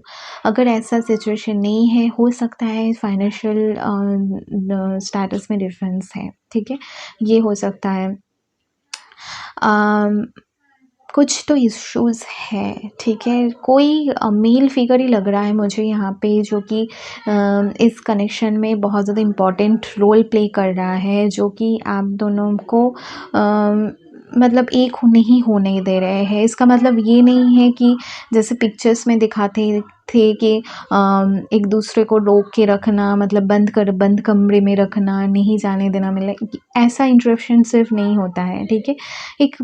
अगर ऐसा सिचुएशन नहीं है, हो सकता है फाइनेंशियल स्टेटस में डिफरेंस है, ठीक है? ये हो सकता है। अम, कुछ तो इश्यूज़ हैं, ठीक है? कोई मेल फिगर ही लग रहा है मुझे यहाँ पे, जो कि इस कनेक्शन में बहुत ज़्यादा इम्पोर्टेंट रोल प्ले कर रहा है, जो कि आप दोनों को मतलब एक नहीं होने दे रहे हैं। इसका मतलब ये नहीं है कि जैसे पिक्चर्स में दिखाते थे कि एक दूसरे को रोक के रखना, मतलब बंद कमरे में रखना, नहीं जाने देना, मतलब ऐसा इंटरप्शन सिर्फ नहीं होता है, ठीक है? एक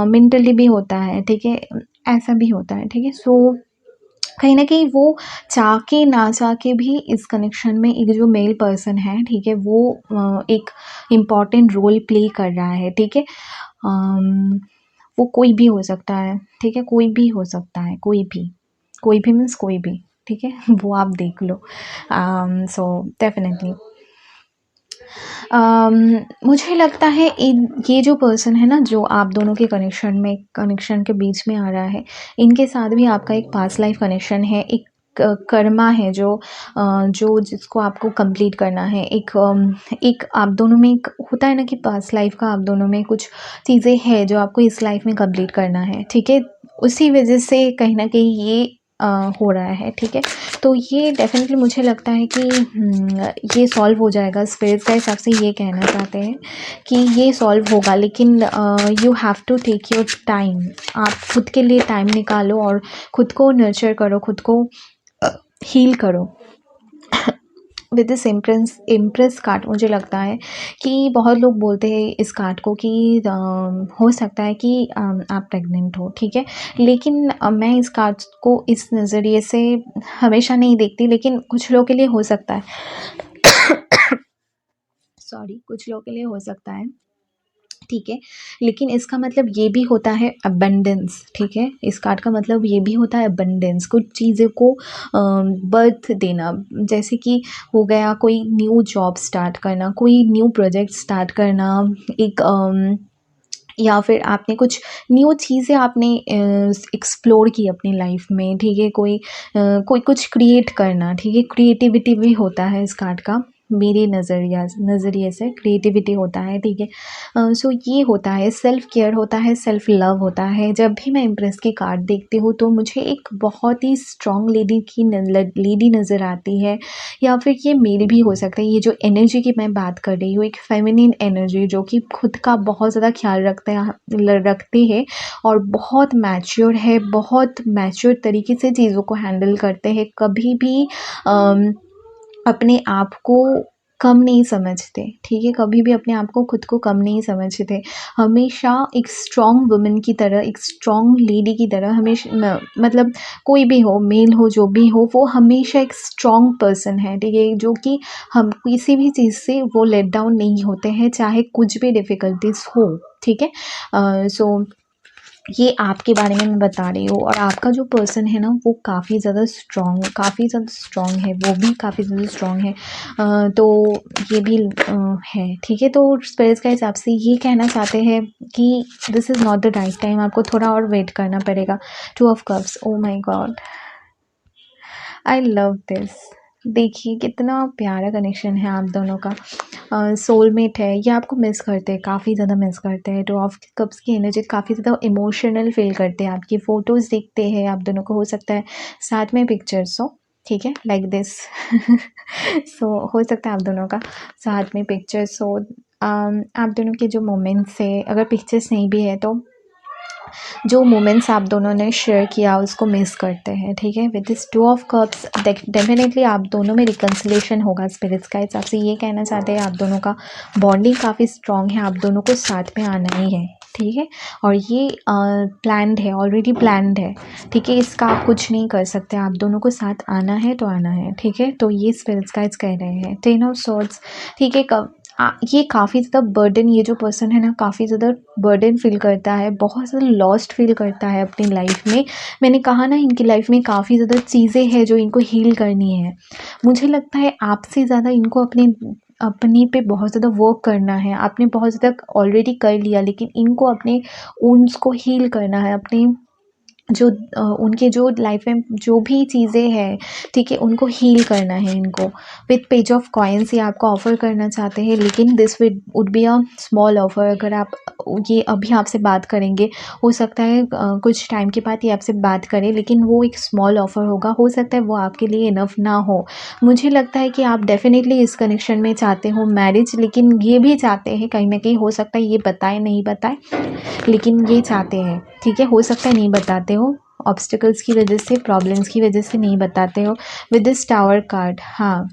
मेंटली भी होता है, ठीक है? ऐसा भी होता है, ठीक है? सो कहीं न कहीं वो चाह के ना चाह के भी इस कनेक्शन में एक जो मेल पर्सन है, ठीक है? वो एक इम्पॉर्टेंट रोल प्ले कर रहा है, ठीक है? वो कोई भी हो सकता है, ठीक है? कोई भी हो सकता है, कोई भी। कोई भी मीन्स कोई भी, ठीक है? वो आप देख लो। सो डेफ़िनेटली अम, मुझे लगता है इन ये जो पर्सन है ना, जो आप दोनों के कनेक्शन के बीच में आ रहा है, इनके साथ भी आपका एक पास्ट लाइफ कनेक्शन है, एक कर्मा है जो जिसको आपको कंप्लीट करना है। एक आप दोनों में एक होता है ना कि पास्ट लाइफ का आप दोनों में कुछ चीज़ें हैं जो आपको इस लाइफ में कंप्लीट करना है, ठीक है? उसी वजह से कहीं न कहीं ये हो रहा है, ठीक है? तो ये डेफ़िनेटली मुझे लगता है कि ये सॉल्व हो जाएगा। स्पिरिट्स के हिसाब से ये कहना चाहते हैं कि ये सॉल्व होगा, लेकिन you have to take your time. आप खुद के लिए टाइम निकालो और खुद को नर्चर करो, खुद को हील करो। विद दिस इम्प्रेस कार्ड मुझे लगता है कि बहुत लोग बोलते हैं इस कार्ड को कि हो सकता है कि आप प्रेग्नेंट हो, ठीक है? लेकिन मैं इस कार्ड को इस नज़रिए से हमेशा नहीं देखती, लेकिन कुछ लोगों के लिए हो सकता है। सॉरी, कुछ लोगों के लिए हो सकता है ठीक है। लेकिन इसका मतलब ये भी होता है अबंडेंस, ठीक है। इस कार्ड का मतलब ये भी होता है अबंडेंस, कुछ चीज़ों को बर्थ देना, जैसे कि हो गया कोई न्यू जॉब स्टार्ट करना, कोई न्यू प्रोजेक्ट स्टार्ट करना, एक या फिर आपने कुछ न्यू चीज़ें आपने एक्सप्लोर की अपनी लाइफ में, ठीक है। कोई कुछ क्रिएट करना, ठीक है। क्रिएटिविटी भी होता है इस कार्ड का, मेरे नज़रिए से क्रिएटिविटी होता है, ठीक है। सो ये होता है, सेल्फ केयर होता है, सेल्फ लव होता है। जब भी मैं इम्प्रेस की कार्ड देखती हूँ तो मुझे एक बहुत ही स्ट्रॉन्ग लेडी नज़र आती है, या फिर ये मेल भी हो सकता है। ये जो एनर्जी की मैं बात कर रही हूँ, एक फेमिनिन एनर्जी जो कि खुद का बहुत ज़्यादा ख्याल रखते हैं और बहुत मैच्योर है, बहुत मैच्योर तरीके से चीज़ों को हैंडल करते हैं। कभी भी अम, अपने आप को कम नहीं समझते, ठीक है। कभी भी अपने आप को खुद को कम नहीं समझते। हमेशा एक स्ट्रॉन्ग वुमन की तरह, एक स्ट्रॉन्ग लेडी की तरह, हमेशा मतलब कोई भी हो, मेल हो, जो भी हो, वो हमेशा एक स्ट्रॉन्ग पर्सन है, ठीक है। जो कि हम किसी भी चीज़ से वो लेट डाउन नहीं होते हैं, चाहे कुछ भी डिफ़िकल्टीज़ हो, ठीक है। सो ये आपके बारे में मैं बता रही हूँ, और आपका जो पर्सन है ना वो काफ़ी ज़्यादा स्ट्रॉन्ग है, वो भी काफ़ी ज़्यादा स्ट्रॉन्ग है। तो ये भी है, ठीक है। तो स्पिरिट्स के हिसाब से ये कहना चाहते हैं कि this is not the right time, आपको थोड़ा और वेट करना पड़ेगा। 2 of cups, oh my God, I love this. देखिए कितना प्यारा कनेक्शन है आप दोनों का। सोलमेट है, ये आपको मिस करते हैं, काफ़ी ज़्यादा मिस करते हैं। 2 ऑफ कप्स की एनर्जी काफ़ी ज़्यादा इमोशनल फ़ील करते हैं, आपकी फ़ोटोज़ देखते हैं आप दोनों को, हो सकता है साथ में पिक्चर्स हो, ठीक है, लाइक दिस। सो हो सकता है आप दोनों का साथ में पिक्चर्स हो। आप दोनों के जो मोमेंट्स है, अगर पिक्चर्स नहीं भी है तो जो मोमेंट्स आप दोनों ने शेयर किया उसको मिस करते हैं, ठीक है। With this 2 of cups definitely आप दोनों में रिकन्सिलेशन होगा। स्पिरिट्स का हिसाब से ये कहना चाहते हैं आप दोनों का बॉन्डिंग काफ़ी स्ट्रॉन्ग है, आप दोनों को साथ में आना ही है, ठीक है। और ये प्लान्ड है, ऑलरेडी प्लान्ड है, ठीक है। इसका आप कुछ नहीं कर सकते, आप दोनों को साथ आना है तो आना है, ठीक है। तो ये स्पिरिट्स गाइड्स कह रहे हैं। 10 ऑफ सॉर्ड्स, ठीक है। ये काफ़ी ज़्यादा बर्डन, ये जो पर्सन है ना काफ़ी ज़्यादा बर्डन फील करता है, बहुत ज़्यादा लॉस्ट फील करता है अपनी लाइफ में। मैंने कहा ना इनकी लाइफ में काफ़ी ज़्यादा चीज़ें हैं जो इनको हील करनी है। मुझे लगता है आपसे ज़्यादा इनको अपने पे बहुत ज़्यादा वर्क करना है। आपने बहुत ज़्यादा ऑलरेडी कर लिया, लेकिन इनको अपने वुंड्स को हील करना है, अपने जो उनके जो लाइफ में जो भी चीज़ें हैं, ठीक है, उनको हील करना है इनको। विथ पेज ऑफ कॉइन्स ये आपको ऑफ़र करना चाहते हैं, लेकिन this would be a small offer. अगर आप ये अभी आपसे बात करेंगे, हो सकता है कुछ टाइम के बाद ये आपसे बात करें, लेकिन वो एक स्मॉल ऑफ़र होगा, हो सकता है वो आपके लिए इनफ ना हो। मुझे लगता है कि आप डेफ़िनेटली इस कनेक्शन में चाहते हो मैरिज, लेकिन ये भी चाहते हैं कहीं न कहीं, हो सकता है ये बताएँ नहीं बताएँ, लेकिन ये चाहते हैं, ठीक है। हो सकता है नहीं बताते हो, ऑब्स्टिकल्स की वजह से, प्रॉब्लम्स की वजह से नहीं बताते हो। विद दिस टावर कार्ड, हाँ,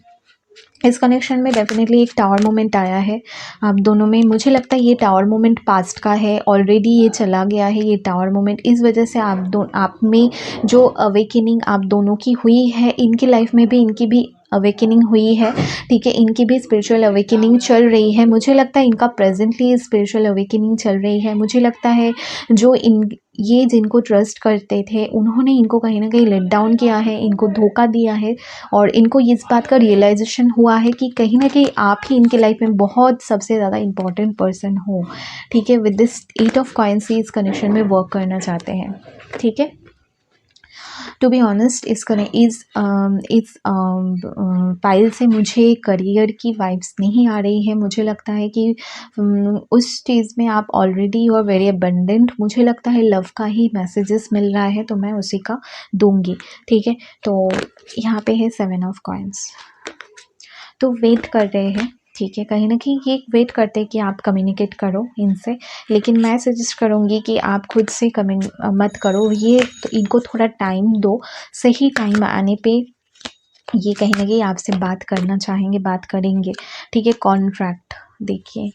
इस कनेक्शन में डेफिनेटली एक टावर मोमेंट आया है आप दोनों में। मुझे लगता है ये टावर मोमेंट पास्ट का है, ऑलरेडी ये चला गया है ये टावर मोमेंट। इस वजह से आप में जो अवेकनिंग आप दोनों की हुई है, इनकी लाइफ में भी इनकी भी अवेकनिंग हुई है, ठीक है। इनकी भी स्पिरिचुअल अवेकनिंग चल रही है। मुझे लगता है इनका प्रेजेंटली स्पिरिचुअल अवेकनिंग चल रही है। मुझे लगता है जो इन ये जिनको ट्रस्ट करते थे उन्होंने इनको कहीं ना कहीं लेट डाउन किया है, इनको धोखा दिया है, और इनको इस बात का रियलाइजेशन हुआ है कि कहीं ना कहीं आप ही इनके लाइफ में बहुत सबसे ज़्यादा इंपॉर्टेंट पर्सन हो, ठीक है। विद दिस 8 ऑफ कॉइन्स इस कनेक्शन में वर्क करना चाहते हैं, ठीक है। टू बी ऑनेस्ट इस फाइल से मुझे करियर की वाइब्स नहीं आ रही है। मुझे लगता है कि उस चीज़ में आप already you are very abundant. मुझे लगता है लव का ही मैसेजेस मिल रहा है, तो मैं उसी का दूंगी, ठीक है। तो यहाँ पे है 7 ऑफ कॉइन्स, तो वेट कर रहे हैं, ठीक है। कहीं ना कहीं ये वेट करते हैं कि आप कम्युनिकेट करो इनसे, लेकिन मैं सजेस्ट करूँगी कि आप खुद से मत करो ये, तो इनको थोड़ा टाइम दो। सही टाइम आने पे ये कहीं ना कहीं आपसे बात करना चाहेंगे, बात करेंगे, ठीक है। कॉन्ट्रैक्ट देखिए,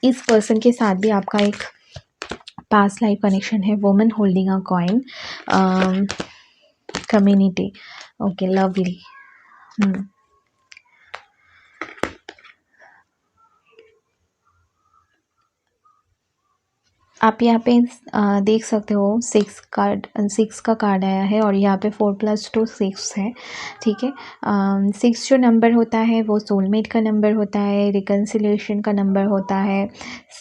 इस पर्सन के साथ भी आपका एक पास्ट लाइफ कनेक्शन है। Woman holding a coin, community, okay, lovely. आप यहाँ पे देख सकते हो 6 का कार्ड आया है और यहाँ पे 4+2 6 है, ठीक है। 6 जो नंबर होता है वो सोलमेट का नंबर होता है, रिकन्सिलिएशन का नंबर होता है,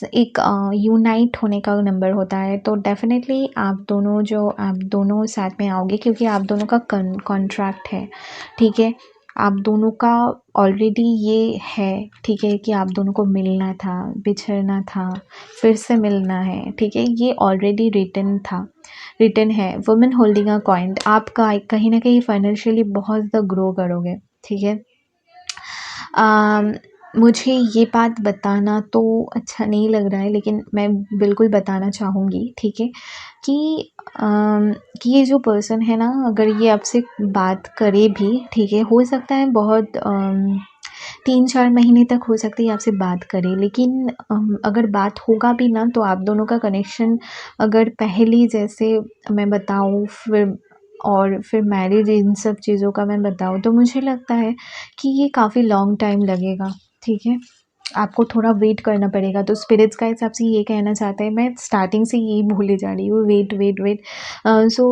एक यूनाइट होने का नंबर होता है। तो डेफिनेटली आप दोनों साथ में आओगे क्योंकि आप दोनों का कॉन्ट्रैक्ट है, ठीक है। आप दोनों का ऑलरेडी ये है, ठीक है, कि आप दोनों को मिलना था, बिछड़ना था, फिर से मिलना है, ठीक है। ये ऑलरेडी रिटन है। वुमेन होल्डिंग अ कॉइन, आप कहीं ना कहीं फाइनेंशियली बहुत ज़्यादा ग्रो करोगे, ठीक है। अम, मुझे ये बात बताना तो अच्छा नहीं लग रहा है लेकिन मैं बिल्कुल बताना चाहूँगी, ठीक है, कि कि ये जो पर्सन है ना, अगर ये आपसे बात करे भी, ठीक है, हो सकता है बहुत 3-4 महीने तक हो सकता है आपसे बात करे, लेकिन अगर बात होगा भी ना तो आप दोनों का कनेक्शन अगर पहले जैसे मैं बताऊँ फिर मैरिज इन सब चीज़ों का मैं बताऊँ तो मुझे लगता है कि ये काफ़ी लॉन्ग टाइम लगेगा, ठीक है। आपको थोड़ा वेट करना पड़ेगा। तो स्पिरिट्स का हिसाब से ये कहना चाहते हैं, मैं स्टार्टिंग से यही बोले जा रही हूँ, wait wait wait. So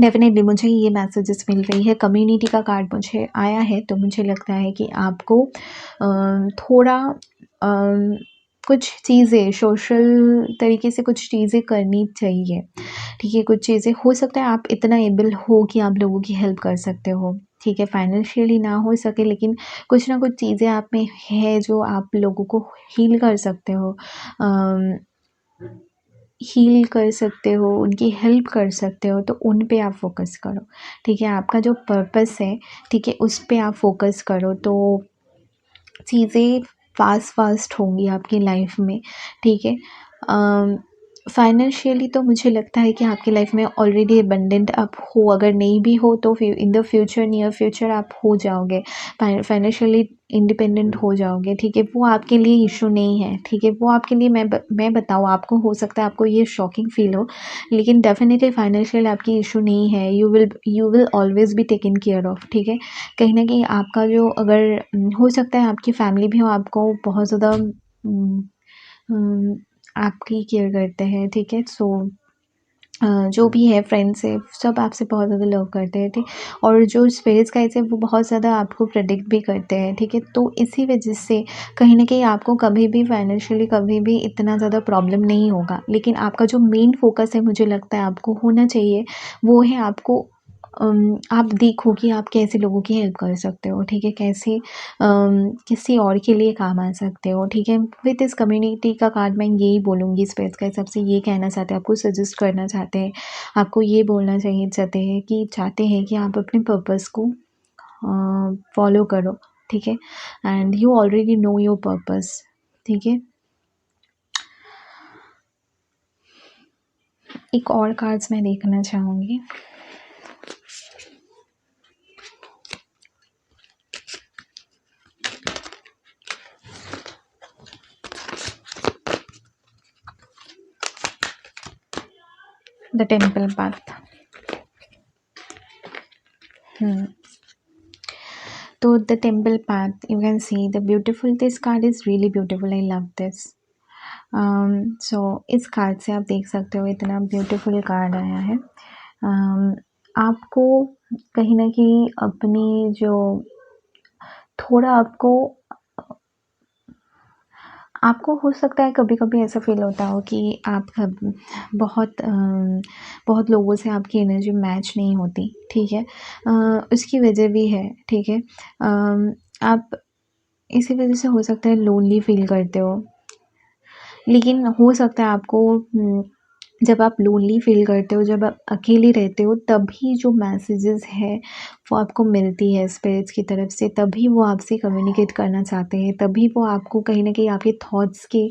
definitely मुझे ये मैसेजेस मिल रही है, कम्युनिटी का कार्ड मुझे आया है, तो मुझे लगता है कि आपको थोड़ा कुछ चीज़ें सोशल तरीके से कुछ चीज़ें करनी चाहिए, ठीक है। कुछ चीज़ें हो सकता है आप इतना एबल हो कि आप लोगों की हेल्प कर सकते हो, ठीक है। फाइनेंशियली ना हो सके लेकिन कुछ ना कुछ चीज़ें आप में है जो आप लोगों को हील कर सकते हो, हील कर सकते हो, उनकी हेल्प कर सकते हो, तो उन पे आप फ़ोकस करो, ठीक है। आपका जो पर्पस है, ठीक है, उस पे आप फ़ोकस करो तो चीज़ें फ़ास्ट होंगी आपकी लाइफ में, ठीक है। फाइनेंशियली तो मुझे लगता है कि आपकी लाइफ में ऑलरेडी अबंडेंट आप हो, अगर नहीं भी हो तो in the future, near future आप हो जाओगे, फाइनेंशियली इंडिपेंडेंट हो जाओगे, ठीक है। वो आपके लिए इशू नहीं है, ठीक है। वो आपके लिए मैं बताऊँ आपको, हो सकता है आपको ये शॉकिंग फील हो, लेकिन डेफिनेटली फाइनेंशियल आपकी इशू नहीं है। You will always be taken care of, ठीक है। कहीं न कहीं आपका जो अगर हो सकता है आपकी फैमिली भी हो आपको बहुत ज़्यादा आपकी केयर करते हैं, ठीक है। सो जो भी है फ्रेंड्स है सब आपसे बहुत ज़्यादा लव करते हैं, ठीक। और जो स्पिरिट्स गाइड्स हैं वो बहुत ज़्यादा आपको प्रेडिक्ट भी करते हैं, ठीक है। तो इसी वजह से कहीं न कहीं आपको कभी भी फाइनेंशियली कभी भी इतना ज़्यादा प्रॉब्लम नहीं होगा। लेकिन आपका जो मेन फ़ोकस है मुझे लगता है आपको होना चाहिए, वो है आपको आप देखो कि आप कैसे लोगों की हेल्प कर सकते हो, ठीक है। कैसे किसी और के लिए काम आ सकते हो, ठीक है। विद इस कम्युनिटी का कार्ड मैं यही बोलूँगी, स्पिरिट्स गाइड्स सबसे ये कहना चाहते हैं, आपको सजेस्ट करना चाहते हैं, आपको ये बोलना चाहिए चाहते हैं कि आप अपने पर्पस को फॉलो करो, ठीक है। And you already know your purpose, ठीक है। एक और कार्ड्स मैं देखना चाहूँगी। The temple path. तो the temple path, you can see the beautiful, this card is really beautiful, I love this. सो इस कार्ड से आप देख सकते हो इतना ब्यूटीफुल कार्ड आया है। आपको कहीं ना कहीं अपनी जो थोड़ा आपको हो सकता है कभी कभी ऐसा फील होता हो कि आप बहुत लोगों से आपकी एनर्जी मैच नहीं होती, ठीक है। उसकी वजह भी है, ठीक है। आप इसी वजह से हो सकता है लोनली फील करते हो, लेकिन हो सकता है आपको जब आप लोनली फील करते हो, जब आप अकेले रहते हो, तभी जो मैसेजेस है वो आपको मिलती है स्पिरिट्स की तरफ से, तभी वो आपसे कम्युनिकेट करना चाहते हैं, तभी वो आपको कहीं न कहीं आपके थॉट्स के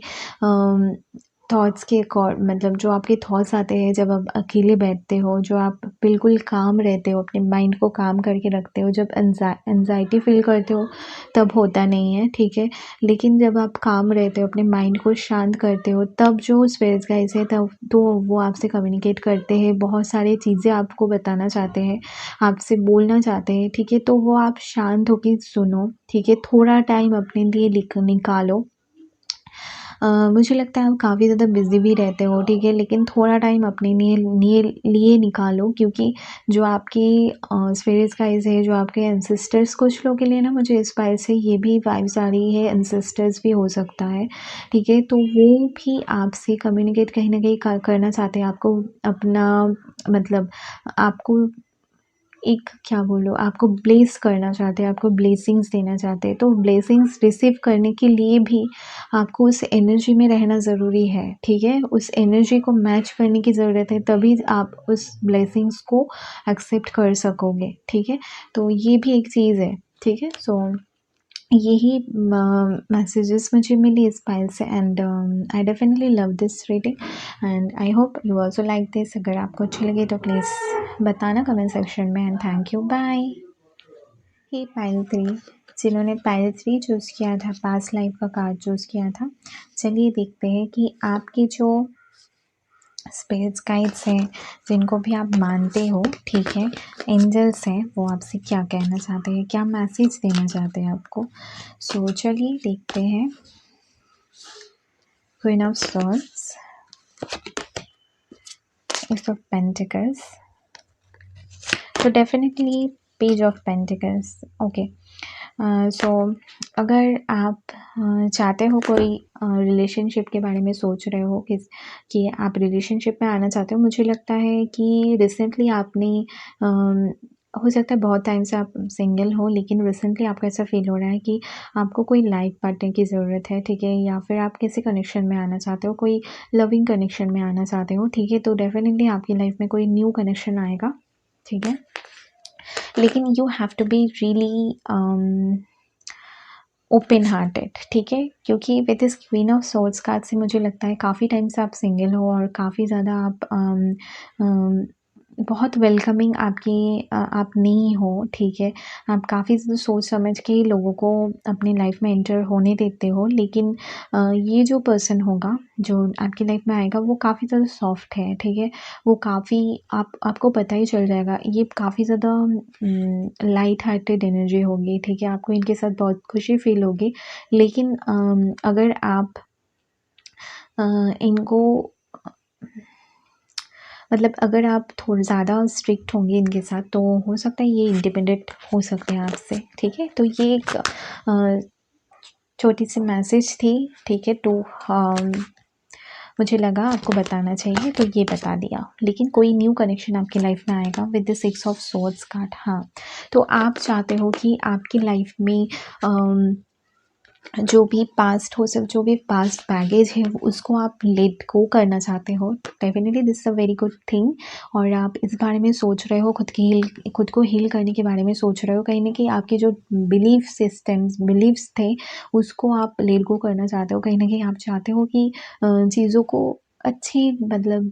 मतलब जो आपके थॉट्स आते हैं जब आप अकेले बैठते हो, जो आप बिल्कुल काम रहते हो, अपने माइंड को काम करके रखते हो, जब एंग्ज़ायटी फ़ील करते हो तब होता नहीं है, ठीक है। लेकिन जब आप काम रहते हो, अपने माइंड को शांत करते हो, तब जो स्पिरिट्स गाइड्स हैं तब तो वो आपसे कम्युनिकेट करते हैं, बहुत सारी चीज़ें आपको बताना चाहते हैं, आपसे बोलना चाहते हैं, ठीक है। तो वो आप शांत होके सुनो, ठीक है। थोड़ा टाइम अपने लिए निकालो, मुझे लगता है आप काफ़ी ज़्यादा बिज़ी भी रहते हो, ठीक है? लेकिन थोड़ा टाइम अपने लिए निकालो, क्योंकि जो आपके स्पिरिट्स गाइड्स है, जो आपके एंसेस्टर्स, कुछ लोगों के लिए ना मुझे इस बात से ये भी वाइब्स आ रही है, एंसेस्टर्स भी हो सकता है, ठीक है? तो वो भी आपसे कम्युनिकेट कहीं न कहीं करना चाहते हैं, आपको अपना मतलब आपको एक क्या बोलूँ, आपको ब्लेस करना चाहते हैं, आपको ब्लेसिंग्स देना चाहते हैं। तो ब्लेसिंग्स रिसीव करने के लिए भी आपको उस एनर्जी में रहना ज़रूरी है, ठीक है? उस एनर्जी को मैच करने की ज़रूरत है, तभी आप उस ब्लेसिंग्स को एक्सेप्ट कर सकोगे, ठीक है? तो ये भी एक चीज़ है, ठीक है? सो यही मैसेजेस मुझे मिली इस फाइल से, and I definitely love this reading, and I hope you also like this. अगर आपको अच्छी लगी तो प्लीज़ बताना कमेंट सेक्शन में, एंड थैंक यू, बाय। ही पाइल 3, जिन्होंने पाइल 3 चूज़ किया था, पास्ट लाइफ का कार्ड चूज़ किया था, चलिए देखते हैं कि आपकी जो स्पिरिट्स गाइड्स हैं, जिनको भी आप मानते हो, ठीक है, एंजल्स हैं, वो आपसे क्या कहना चाहते हैं, क्या मैसेज देना चाहते हैं आपको। सो चलिए देखते हैं। Queen of swords, ace of pentacles, तो definitely page of pentacles, okay. So अगर आप चाहते हो, कोई रिलेशनशिप के बारे में सोच रहे हो कि आप रिलेशनशिप में आना चाहते हो, मुझे लगता है कि रिसेंटली आपने हो सकता है बहुत टाइम से आप सिंगल हो, लेकिन रिसेंटली आपको ऐसा फ़ील हो रहा है कि आपको कोई लाइफ पार्टनर की ज़रूरत है, ठीक है? या फिर आप किसी कनेक्शन में आना चाहते हो, कोई लविंग कनेक्शन में आना चाहते हो, ठीक है? तो डेफ़िनेटली आपकी लाइफ में कोई न्यू कनेक्शन आएगा, ठीक है? लेकिन you have to be really open hearted, ठीक है? क्योंकि with this queen of swords card से मुझे लगता है काफ़ी टाइम से आप सिंगल हो, और काफ़ी ज़्यादा आप बहुत वेलकमिंग आप नहीं हो, ठीक है? आप काफ़ी ज़्यादा सोच समझ के ही लोगों को अपनी लाइफ में एंटर होने देते हो, लेकिन ये जो पर्सन होगा, जो आपकी लाइफ में आएगा, वो काफ़ी ज़्यादा सॉफ्ट है, ठीक है? वो काफ़ी आपको पता ही चल जाएगा, ये काफ़ी ज़्यादा लाइट हार्टेड एनर्जी होगी, ठीक है? आपको इनके साथ बहुत खुशी फ़ील होगी, लेकिन अगर आप इनको मतलब अगर आप थोड़ा ज़्यादा स्ट्रिक्ट होंगे इनके साथ, तो हो सकता है ये इंडिपेंडेंट हो सकते हैं आपसे, ठीक है? तो ये एक छोटी सी मैसेज थी, ठीक है? तो मुझे लगा आपको बताना चाहिए, तो ये बता दिया। लेकिन कोई न्यू कनेक्शन आपकी लाइफ में आएगा with the 6 of swords card, हाँ। तो आप चाहते हो कि आपकी लाइफ में जो भी पास्ट बैगेज है, उसको आप लेट गो करना चाहते हो, definitely this is a very good thing. और आप इस बारे में सोच रहे हो, खुद को हील करने के बारे में सोच रहे हो, कहीं न कहीं आपके जो बिलीव्स थे, उसको आप लेट गो करना चाहते हो। कहीं न कहीं आप चाहते हो कि चीज़ों को अच्छी मतलब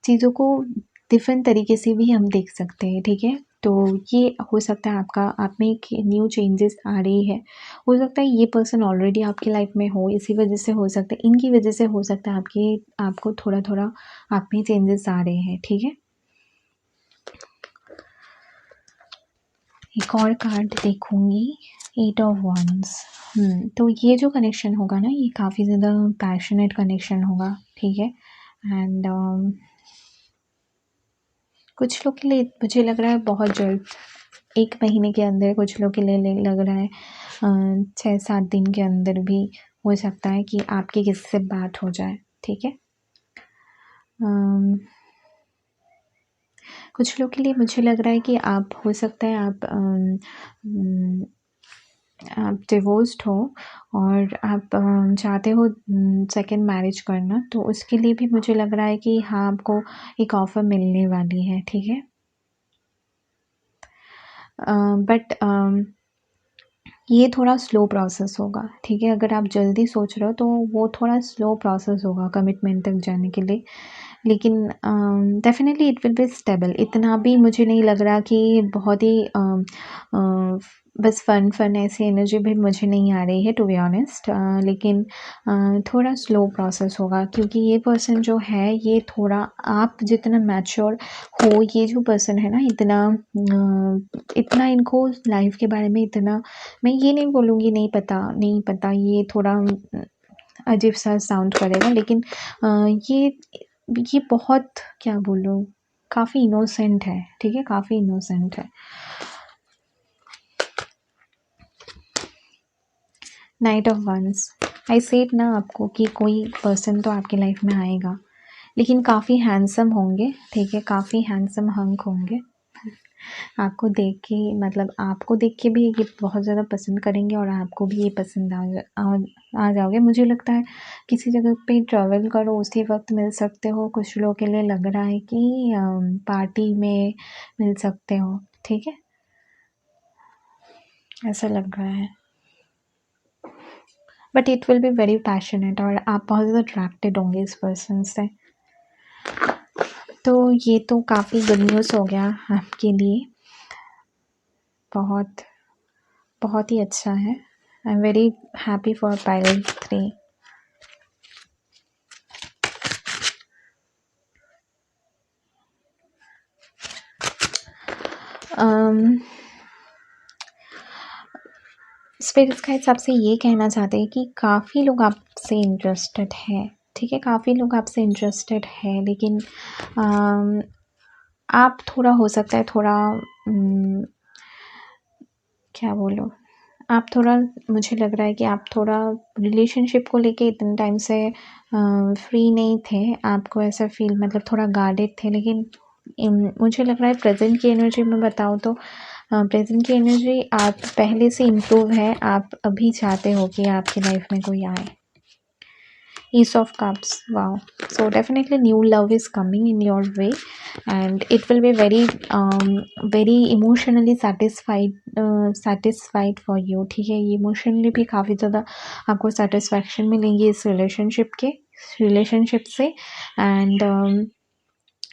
चीज़ों को डिफरेंट तरीके से भी हम देख सकते हैं, ठीक है? तो ये हो सकता है आप में एक न्यू चेंजेस आ रही है। हो सकता है ये पर्सन ऑलरेडी आपकी लाइफ में हो, इसी वजह से हो सकता है, इनकी वजह से हो सकता है आपको थोड़ा-थोड़ा आप में चेंजेस आ रहे हैं, ठीक है? एक और कार्ड देखूँगी, 8 ऑफ वंड्स। तो ये जो कनेक्शन होगा ना, ये काफ़ी ज़्यादा पैशनेट कनेक्शन होगा, ठीक है? एंड कुछ लोग के लिए मुझे लग रहा है बहुत जल्द, 1 महीने के अंदर, कुछ लोग के लिए लग रहा है 6-7 दिन के अंदर भी हो सकता है कि आपकी किसी से बात हो जाए, ठीक है? कुछ लोग के लिए मुझे लग रहा है कि आप हो सकता है आप डिवोर्स्ड हो, और आप चाहते हो सेकंड मैरिज करना, तो उसके लिए भी मुझे लग रहा है कि हाँ, आपको एक ऑफ़र मिलने वाली है, ठीक है? बट ये थोड़ा स्लो प्रोसेस होगा, ठीक है? अगर आप जल्दी सोच रहे हो, तो वो थोड़ा स्लो प्रोसेस होगा कमिटमेंट तक जाने के लिए। लेकिन definitely it will be stable. इतना भी मुझे नहीं लग रहा कि बहुत ही बस फ़न ऐसी एनर्जी भी मुझे नहीं आ रही है टू बी ऑनेस्ट, लेकिन थोड़ा स्लो प्रोसेस होगा क्योंकि ये पर्सन जो है ये थोड़ा आप जितना मैच्योर हो, ये जो पर्सन है ना इतना इनको लाइफ के बारे में इतना, मैं ये नहीं बोलूँगी नहीं पता, ये थोड़ा अजीब सा साउंड करेगा, लेकिन ये बहुत, क्या बोलूँ, काफ़ी इनोसेंट है, ठीक है, काफ़ी इनोसेंट है। Knight of wands, I said ना आपको कि कोई पर्सन तो आपकी लाइफ में आएगा, लेकिन काफ़ी हैंडसम होंगे, ठीक है, काफ़ी हैंडसम हंक होंगे। आपको देख के, मतलब आपको देख के भी ये बहुत ज़्यादा पसंद करेंगे और आपको भी ये पसंद आ जाओगे। मुझे लगता है किसी जगह पे ट्रैवल करो उसी वक्त मिल सकते हो, कुछ लोगों के लिए लग रहा है कि पार्टी में मिल सकते हो, ठीक है, ऐसा लग रहा है। But it will be very passionate और आप बहुत ज़्यादा अट्रैक्टेड होंगे इस पर्सन से। तो ये तो काफ़ी गुड न्यूज़ हो गया आपके लिए, बहुत बहुत ही अच्छा है। I am very happy for pile 3। Spirits का हिसाब से ये कहना चाहते हैं कि काफ़ी लोग आपसे इंटरेस्टेड हैं, ठीक है, काफ़ी लोग आपसे इंटरेस्टेड है, लेकिन आप थोड़ा, हो सकता है थोड़ा, क्या बोलूँ, आप थोड़ा, मुझे लग रहा है कि आप थोड़ा रिलेशनशिप को लेके इतने टाइम से फ्री नहीं थे, आपको ऐसा फील, मतलब थोड़ा गार्डेड थे, लेकिन मुझे लग रहा है प्रेजेंट की एनर्जी में बताऊँ तो प्रेजेंट की एनर्जी आप पहले से इम्प्रूव है, आप अभी चाहते हो कि आपकी लाइफ में कोई आए। Ace of Cups, wow, so definitely new love is coming in your way and it will be very emotionally satisfied for you, ठीक है, ये इमोशनली भी काफ़ी ज़्यादा आपको सेटिस्फैक्शन मिलेंगी इस रिलेशनशिप से एंड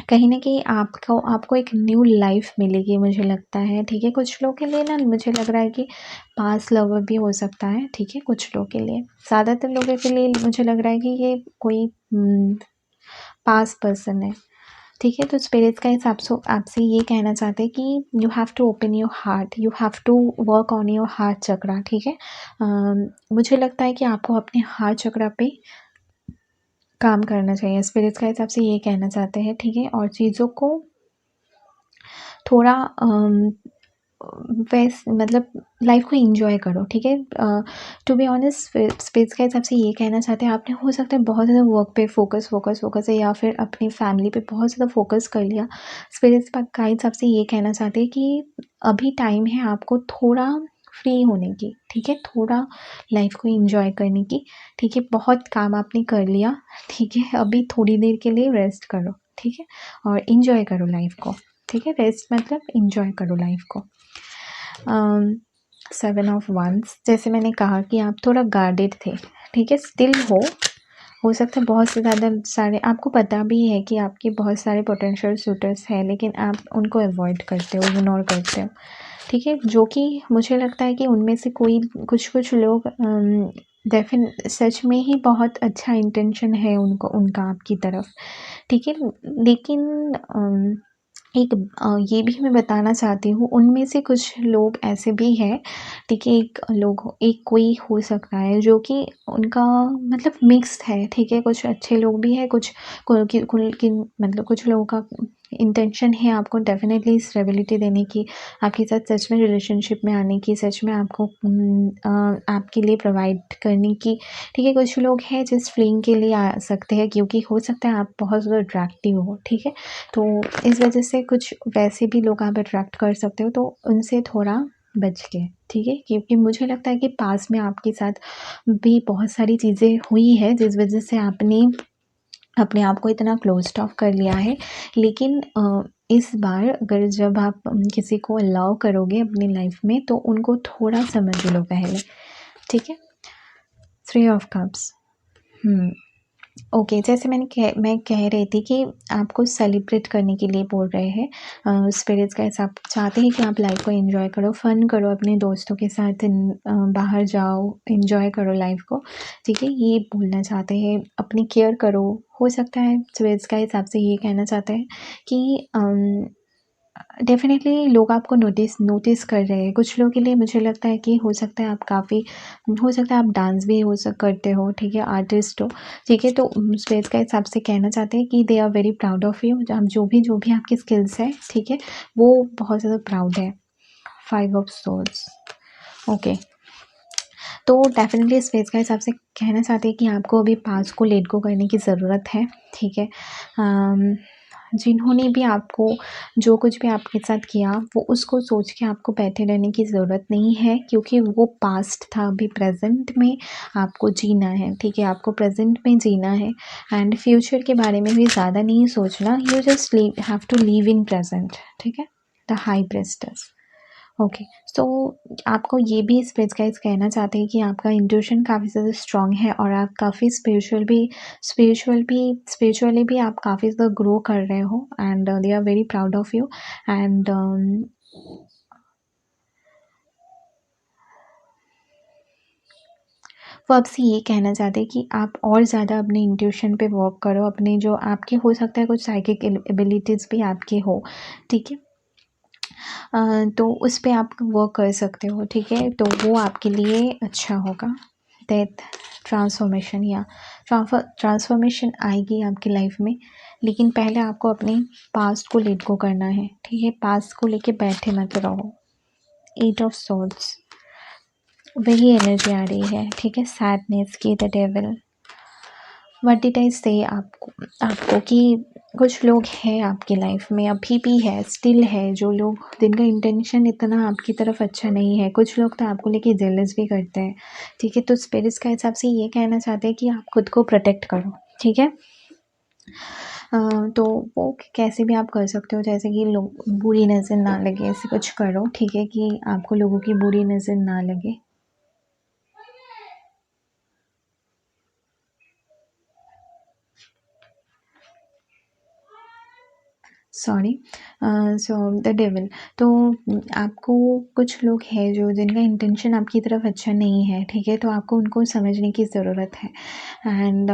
कहीं न कहीं आपको एक न्यू लाइफ मिलेगी, मुझे लगता है, ठीक है। कुछ लोगों के लिए ना, मुझे लग रहा है कि पास्ट लवर भी हो सकता है, ठीक है, कुछ लोगों के लिए। ज़्यादातर लोगों के लिए मुझे लग रहा है कि ये कोई पास्ट पर्सन है, ठीक है। तो स्पिरिट्स का हिसाब से आपसे ये कहना चाहते हैं कि you have to open your heart, you have to work on your heart chakra, ठीक है। मुझे लगता है कि आपको अपने हार्ट चक्रा पे काम करना चाहिए, स्पिरिट्स का हिसाब से ये कहना चाहते हैं, ठीक है। और चीज़ों को थोड़ा मतलब लाइफ को एंजॉय करो, ठीक है। टू बी ऑनेस्ट स्पिरिट्स के हिसाब से ये कहना चाहते हैं, आपने हो सकता है बहुत ज़्यादा वर्क पे फोकस है या फिर अपनी फैमिली पे बहुत ज़्यादा फोकस कर लिया। स्पिरिट्स का हिसाब से ये कहना चाहते हैं कि अभी टाइम है आपको थोड़ा फ्री होने की, ठीक है, थोड़ा लाइफ को एंजॉय करने की, ठीक है। बहुत काम आपने कर लिया, ठीक है, अभी थोड़ी देर के लिए रेस्ट करो, ठीक है, और एंजॉय करो लाइफ को, ठीक है। रेस्ट मतलब एंजॉय करो लाइफ को। 7 ऑफ वंस, जैसे मैंने कहा कि आप थोड़ा गार्डेड थे, ठीक है, स्टिल हो सकता है बहुत से ज़्यादा सारे, आपको पता भी है कि आपके बहुत सारे पोटेंशियल सूटर्स हैं, लेकिन आप उनको अवॉइड करते हो, इग्नोर करते हो, ठीक है। जो कि मुझे लगता है कि उनमें से कुछ लोग सच में ही बहुत अच्छा इंटेंशन है उनका आपकी तरफ, ठीक है, लेकिन ये भी मैं बताना चाहती हूँ, उनमें से कुछ लोग ऐसे भी हैं, ठीक है, एक कोई हो सकता है जो कि उनका मतलब मिक्स्ड है, ठीक है, कुछ अच्छे लोग भी हैं, मतलब कुछ लोगों का इंटेंशन है आपको डेफिनेटली स्टेबिलिटी देने की, आपके साथ सच में रिलेशनशिप में आने की, सच में आपको आपके लिए प्रोवाइड करने की, ठीक है। कुछ लोग हैं जिस फ्लिंग के लिए आ सकते हैं, क्योंकि हो सकता है आप बहुत ज़्यादा अट्रैक्टिव हो, ठीक है, तो इस वजह से कुछ वैसे भी लोग आप अट्रैक्ट कर सकते हो, तो उनसे थोड़ा बच के, ठीक है, क्योंकि मुझे लगता है कि पास में आपके साथ भी बहुत सारी चीज़ें हुई है जिस वजह से आपने अपने आप को इतना क्लोज्ड ऑफ कर लिया है, लेकिन इस बार अगर जब आप किसी को अलाउ करोगे अपनी लाइफ में, तो उनको थोड़ा समझ लो पहले, ठीक है। 3 ऑफ कप्स, ओके, जैसे मैं कह रही थी कि आपको सेलिब्रेट करने के लिए बोल रहे हैं स्पिरिट्स गाइड्स। आप चाहते हैं कि आप लाइफ को एंजॉय करो, फन करो, अपने दोस्तों के साथ बाहर जाओ, एंजॉय करो लाइफ को, ठीक है, ये बोलना चाहते हैं। अपनी केयर करो। हो सकता है स्पिरिट्स गाइड्स आपसे ये कहना चाहते हैं कि डेफ़िनेटली लोग आपको नोटिस नोटिस कर रहे हैं। कुछ लोगों के लिए मुझे लगता है कि हो सकता है आप काफ़ी, हो सकता है आप डांस भी करते हो, ठीक है, आर्टिस्ट हो, ठीक है। तो स्टेज का हिसाब से कहना चाहते हैं कि they are very proud of you. आप जो भी आपकी स्किल्स है, ठीक है, वो बहुत ज़्यादा प्राउड है। 5 ऑफ सोर्ड्स, ओके। तो डेफ़िनेटली स्पेस का हिसाब से कहना चाहते हैं कि आपको अभी पास्ट को लेट गो करने की ज़रूरत है, ठीक है। जिन्होंने भी आपको जो कुछ भी आपके साथ किया, वो उसको सोच के आपको बैठे रहने की ज़रूरत नहीं है, क्योंकि वो पास्ट था। अभी प्रेजेंट में आपको जीना है, ठीक है, आपको प्रेजेंट में जीना है एंड फ्यूचर के बारे में भी ज़्यादा नहीं सोचना। You just have to live in present, ठीक है। The high priestess, okay. So आपको ये भी स्पिरिट्स गाइड्स कहना चाहते हैं कि आपका इंट्यूशन काफ़ी ज़्यादा स्ट्रॉन्ग है और आप काफ़ी स्पिरिचुअली भी आप काफ़ी ज़्यादा ग्रो कर रहे हो and they are very proud of you and वो आपसे ये कहना चाहते हैं कि आप और ज़्यादा अपने इंट्यूशन पे वर्क करो। अपने जो आपके हो सकता है कुछ साइकिक एबिलिटीज़ भी आपके हो, ठीक है। तो उस पे आप वर्क कर सकते हो, ठीक है, तो वो आपके लिए अच्छा होगा। डेथ, ट्रांसफॉर्मेशन या ट्रांसफॉर्मेशन आएगी आपकी लाइफ में, लेकिन पहले आपको अपने पास्ट को लेट गो करना है, ठीक है। पास्ट को लेके बैठे मत रहो। 8 ऑफ सोर्ड्स, वही एनर्जी आ रही है, ठीक है, सैडनेस की, the devil. What did I से आपको कि कुछ लोग हैं आपकी लाइफ में, अभी भी है, स्टिल है, जो लोग जिनका इंटेंशन इतना आपकी तरफ अच्छा नहीं है। कुछ लोग तो आपको लेके जेलस भी करते हैं, ठीक है। तो स्पिरिट्स का हिसाब से ये कहना चाहते हैं कि आप खुद को प्रोटेक्ट करो, ठीक है। तो वो कैसे भी आप कर सकते हो, जैसे कि लोग बुरी नज़र ना लगे, ऐसे कुछ करो, ठीक है, कि आपको लोगों की बुरी नज़र ना लगे। Sorry, so the devil. तो आपको कुछ लोग हैं जो जिनका इंटेंशन आपकी तरफ अच्छा नहीं है, ठीक है, तो आपको उनको समझने की ज़रूरत है एंड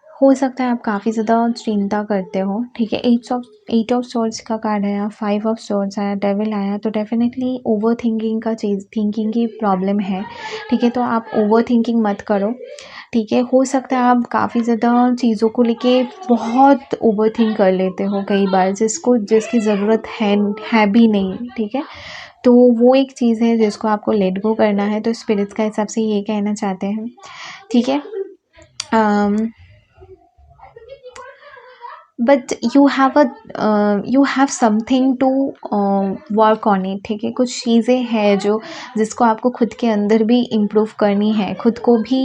हो सकता है आप काफ़ी ज़्यादा चिंता करते हो, ठीक है। 8 ऑफ सोर्ड्स का कार्ड आया, 5 ऑफ सोर्ड्स आया, डेविल आया, तो डेफिनेटली ओवर थिंकिंग का चीज़, थिंकिंग की प्रॉब्लम है, ठीक है। तो आप ओवर थिंकिंग मत करो, ठीक है। हो सकता है आप काफ़ी ज़्यादा चीज़ों को लेके बहुत ओवर थिंक कर लेते हो कई बार, जिसकी ज़रूरत है भी नहीं, ठीक है। तो वो एक चीज़ है जिसको आपको लेट गो करना है। तो स्पिरिट्स का हिसाब से ये कहना चाहते हैं, ठीक है। But you have something to work on it, ठीक है। कुछ चीज़ें हैं जो जिसको आपको खुद के अंदर भी इम्प्रूव करनी है, खुद को भी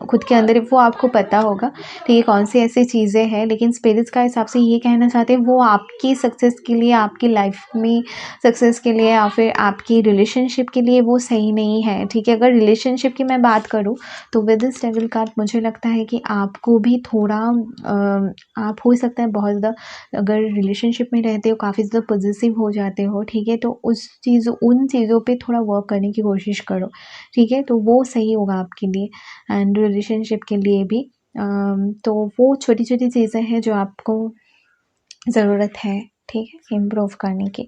खुद के अंदर वो आपको पता होगा, ठीक है, कौन सी ऐसी चीज़ें हैं। लेकिन स्पिरिट्स का हिसाब से ये कहना चाहते हैं वो आपकी सक्सेस के लिए, आपकी लाइफ में सक्सेस के लिए या फिर आपकी रिलेशनशिप के लिए वो सही नहीं है, ठीक है। अगर रिलेशनशिप की मैं बात करूँ तो विद दिस डेविल कार्ड मुझे लगता है कि आपको भी थोड़ा आप हो सकता है बहुत ज़्यादा, अगर रिलेशनशिप में रहते हो काफ़ी ज़्यादा पॉजिटिव हो जाते हो, ठीक है, तो उन चीज़ों पे थोड़ा वर्क करने की कोशिश करो, ठीक है, तो वो सही होगा आपके लिए एंड रिलेशनशिप के लिए भी। तो वो छोटी छोटी चीज़ें हैं जो आपको ज़रूरत है, ठीक है, इम्प्रूव करने की।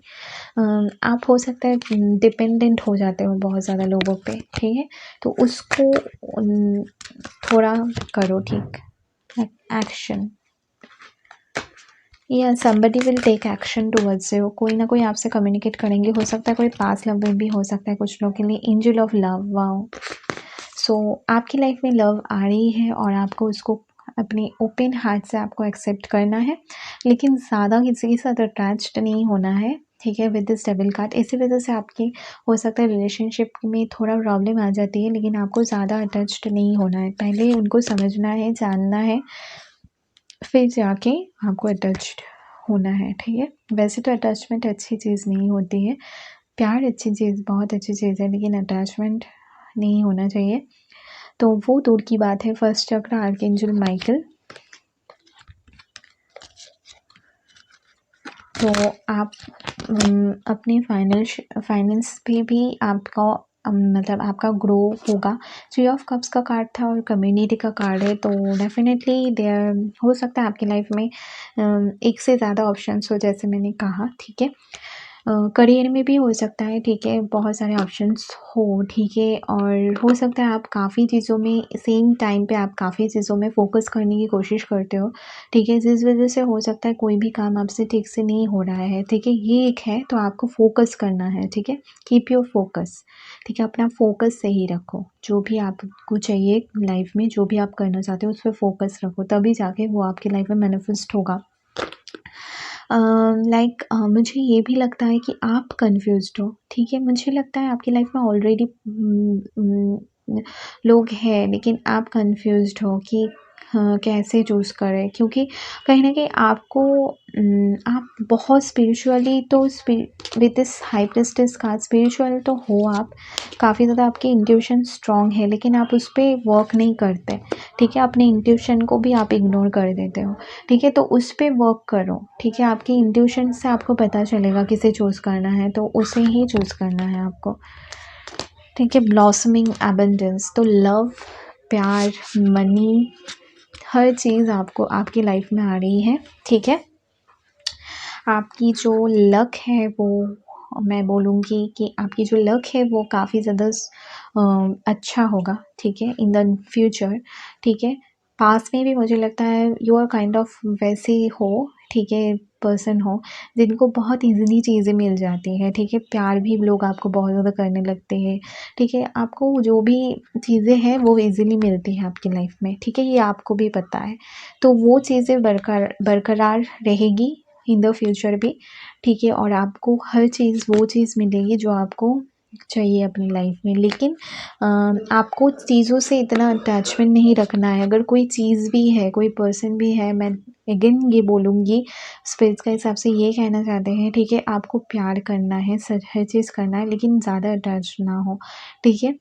आप हो सकता है डिपेंडेंट हो जाते हो बहुत ज़्यादा लोगों पे, ठीक है, तो उसको थोड़ा करो, ठीक, एक्शन या somebody will take action towards you. कोई ना कोई आपसे कम्युनिकेट करेंगे, हो सकता है कोई पास लव में भी हो सकता है कुछ लोगों के लिए। Angel of love, wow. So आपकी लाइफ में लव आ रही है और आपको उसको अपने ओपन हार्ट से आपको एक्सेप्ट करना है, लेकिन ज़्यादा किसी के साथ अटैच्ड नहीं होना है, ठीक है, विद दिस डेविल कार्ड। इसी वजह से आपकी हो सकता है रिलेशनशिप में थोड़ा प्रॉब्लम आ जाती है, लेकिन आपको ज़्यादा अटैच्ड नहीं होना है। पहले उनको समझना है, जानना है, फिर जाके आपको अटैच्ड होना है, ठीक है। वैसे तो अटैचमेंट अच्छी चीज़ नहीं होती है, प्यार अच्छी चीज़, बहुत अच्छी चीज़ है, लेकिन अटैचमेंट नहीं होना चाहिए। तो वो दूर की बात है। फर्स्ट चक्र आर्कएंजल माइकल। तो आप अपने फाइनेंस पे भी आपका मतलब आपका ग्रो होगा। थ्री ऑफ कप्स का कार्ड था और कम्युनिटी का कार्ड है, तो डेफिनेटली देयर हो सकता है आपकी लाइफ में एक से ज़्यादा ऑप्शंस हो, जैसे मैंने कहा, ठीक है। करियर में भी हो सकता है, ठीक है, बहुत सारे ऑप्शंस हो, ठीक है। और हो सकता है आप काफ़ी चीज़ों में सेम टाइम पे आप काफ़ी चीज़ों में फ़ोकस करने की कोशिश करते हो, ठीक है, जिस वजह से हो सकता है कोई भी काम आपसे ठीक से नहीं हो रहा है, ठीक है। ये एक है, तो आपको फ़ोकस करना है, ठीक है। कीप योर फोकस, ठीक है। अपना फोकस सही रखो, जो भी आपको चाहिए लाइफ में, जो भी आप करना चाहते हो उस पर फोकस रखो, तभी जाके वो आपकी लाइफ में मैनिफेस्ट होगा। मुझे ये भी लगता है कि आप कन्फ्यूज़्ड हो, ठीक है। मुझे लगता है आपकी लाइफ में ऑलरेडी लोग हैं, लेकिन आप कन्फ्यूज़्ड हो कि हाँ, कैसे चूज़ करें, क्योंकि कहीं न कहीं आपको आप बहुत स्पिरिचुअली तो with this high priestess card spiritual तो हो आप, काफ़ी ज़्यादा आपकी इंट्यूशन स्ट्रॉन्ग है, लेकिन आप उस पे वर्क नहीं करते, ठीक है। अपने इंट्यूशन को भी आप इग्नोर कर देते हो, ठीक है। तो उस पे वर्क करो, ठीक है। आपकी इंट्यूशन से आपको पता चलेगा किसे चूज़ करना है, तो उसे ही चूज़ करना है आपको, ठीक है। ब्लॉसमिंग एबंडेंस, तो लव, प्यार, मनी, हर चीज़ आपको आपकी लाइफ में आ रही है, ठीक है। आपकी जो लक है वो, मैं बोलूँगी कि आपकी जो लक है वो काफ़ी ज़्यादा अच्छा होगा, ठीक है, इन द फ्यूचर, ठीक है। पास्ट में भी मुझे लगता है यू आर काइंड ऑफ वैसे हो, ठीक है, पर्सन हो जिनको बहुत ईज़िली चीज़ें मिल जाती हैं, ठीक है। प्यार भी लोग आपको बहुत ज़्यादा करने लगते हैं, ठीक है। आपको जो भी चीज़ें हैं वो ईज़िली मिलती हैं आपकी लाइफ में, ठीक है, ये आपको भी पता है। तो वो चीज़ें बरकरार रहेगी इन द फ्यूचर भी, ठीक है। और आपको हर चीज़ वो चीज़ मिलेगी जो आपको चाहिए अपनी लाइफ में, लेकिन आपको चीज़ों से इतना अटैचमेंट नहीं रखना है। अगर कोई चीज़ भी है, कोई पर्सन भी है, मैं अगेन ये बोलूँगी, स्पिरिट्स के हिसाब से ये कहना चाहते हैं, ठीक है, आपको प्यार करना है, हर चीज़ करना है, लेकिन ज़्यादा अटैच ना हो, ठीक है।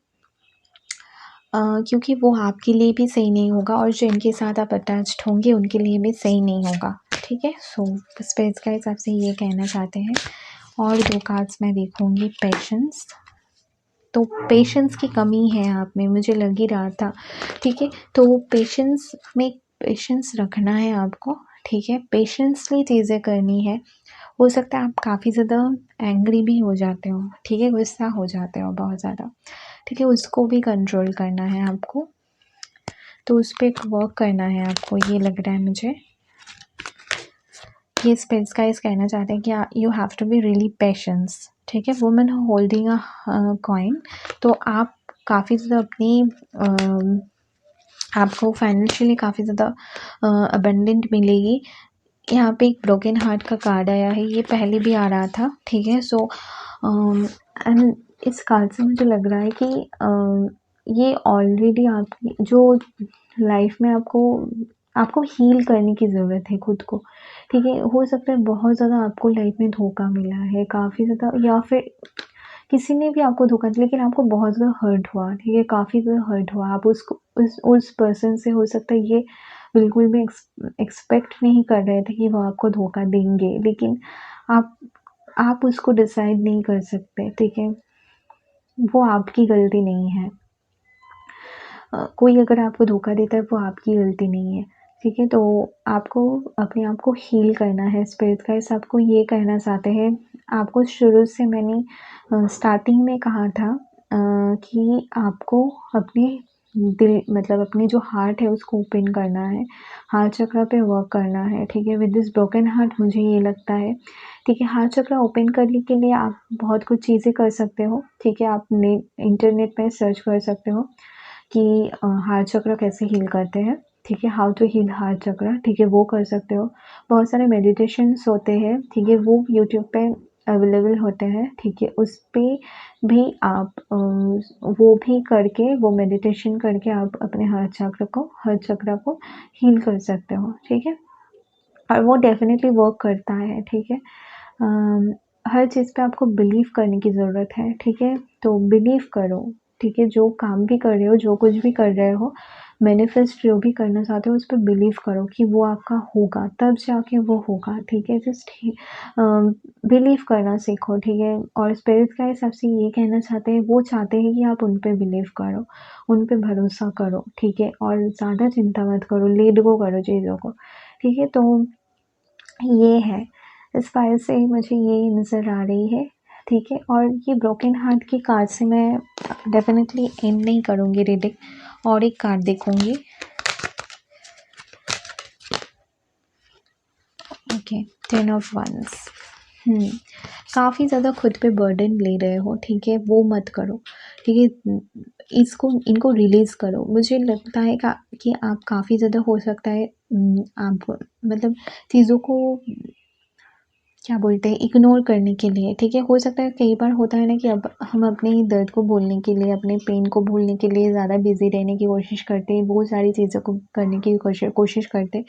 क्योंकि वो आपके लिए भी सही नहीं होगा और जिनके साथ आप अटैच्ड होंगे उनके लिए भी सही नहीं होगा, ठीक है। सो स्पिरिट्स के हिसाब से ये कहना चाहते हैं। और 2 कार्ड्स मैं देखूँगी। पेशेंस, तो पेशेंस की कमी है आप में, मुझे लग ही रहा था, ठीक है। तो पेशेंस रखना है आपको, ठीक है। पेशेंसली चीज़ें करनी है। हो सकता है आप काफ़ी ज़्यादा एंग्री भी हो जाते हो, ठीक है, गुस्सा हो जाते हो बहुत ज़्यादा, ठीक है, उसको भी कंट्रोल करना है आपको, तो उस पे वर्क करना है आपको, ये लग रहा है मुझे। ये स्पिरिट्स गाइस कहना चाहते हैं कि you have to be really patience, ठीक है। वुमन होल्डिंग अ कॉइन, तो आप काफ़ी ज़्यादा अपनी आपको फाइनेंशियली काफ़ी ज़्यादा अबंडेंट मिलेगी। यहाँ पे एक ब्रोकन हार्ट का कार्ड आया है, ये पहले भी आ रहा था, ठीक है। सो एंड इस कार्ड से मुझे लग रहा है कि ये ऑलरेडी आपकी जो लाइफ में आपको हील करने की ज़रूरत है खुद को, ठीक है। हो सकता है बहुत ज़्यादा आपको लाइफ में धोखा मिला है, काफ़ी ज़्यादा, या फिर किसी ने भी आपको धोखा दिया, लेकिन आपको बहुत ज़्यादा हर्ट हुआ, ठीक है, काफ़ी ज़्यादा हर्ट हुआ। आप उसको उस पर्सन से, हो सकता है ये बिल्कुल भी एक्सपेक्ट नहीं कर रहे थे कि वो आपको धोखा देंगे, लेकिन आप आप उसको डिसाइड नहीं कर सकते, ठीक है। वो आपकी गलती नहीं है। कोई अगर आपको धोखा देता है वो आपकी गलती नहीं है, ठीक है। तो आपको अपने आप को हील करना है। स्पिरिट गाइड्स आपको ये कहना चाहते हैं, आपको शुरू से मैंने स्टार्टिंग में कहा था कि आपको अपने दिल, मतलब अपनी जो हार्ट है उसको ओपन करना है, हार्ट चक्र पे वर्क करना है, ठीक है। विद दिस ब्रोकन हार्ट मुझे ये लगता है, ठीक है, हार्ट चक्र ओपन करने के लिए आप बहुत कुछ चीज़ें कर सकते हो, ठीक है। आप इंटरनेट पे सर्च कर सकते हो कि हार्ट चक्र कैसे हील करते हैं, ठीक है, हाउ टू हील हार्ट चक्र, ठीक है, वो कर सकते हो। बहुत सारे मेडिटेशंस होते हैं, ठीक है, वो यूट्यूब पे अवेलेबल होते हैं, ठीक है। उस पे भी आप वो भी करके, वो मेडिटेशन करके आप अपने हार्ट चक्र को हील कर सकते हो, ठीक है। और वो डेफिनेटली वर्क करता है, ठीक है। हर चीज़ पे आपको बिलीव करने की ज़रूरत है, ठीक है। तो बिलीव करो, ठीक है? जो काम भी कर रहे हो, जो कुछ भी कर रहे हो, मैनिफेस्ट जो भी करना चाहते हो उस पे बिलीव करो कि वो आपका होगा, तब जाके वो होगा, ठीक है? जस्ट बिलीव करना सीखो, ठीक है? और स्पिरिट गाइड्स आपसे ये कहना चाहते हैं, वो चाहते हैं कि आप उन पे बिलीव करो, उन पे भरोसा करो, ठीक है? और ज़्यादा चिंता मत करो, लेट गो करो चीज़ों को, ठीक है? तो ये है, इस फाइल से मुझे ये नज़र आ रही है, ठीक है? और ये ब्रोकन हार्ट की कार्ड से मैं डेफ़िनेटली एंड नहीं करूँगी रीडिंग, और एक कार्ड देखूँगी। Okay, 10 of wands. काफ़ी ज़्यादा खुद पे बर्डन ले रहे हो, ठीक है? वो मत करो, ठीक है? इनको रिलीज़ करो। मुझे लगता है कि आप काफ़ी ज़्यादा हो सकता है आप मतलब चीज़ों को क्या बोलते हैं इग्नोर करने के लिए, ठीक है? हो सकता है कई बार होता है ना कि अब हम अपने दर्द को भूलने के लिए, अपने पेन को भूलने के लिए ज़्यादा बिज़ी रहने की कोशिश करते हैं, बहुत सारी चीज़ों को करने की कोशिश करते हैं,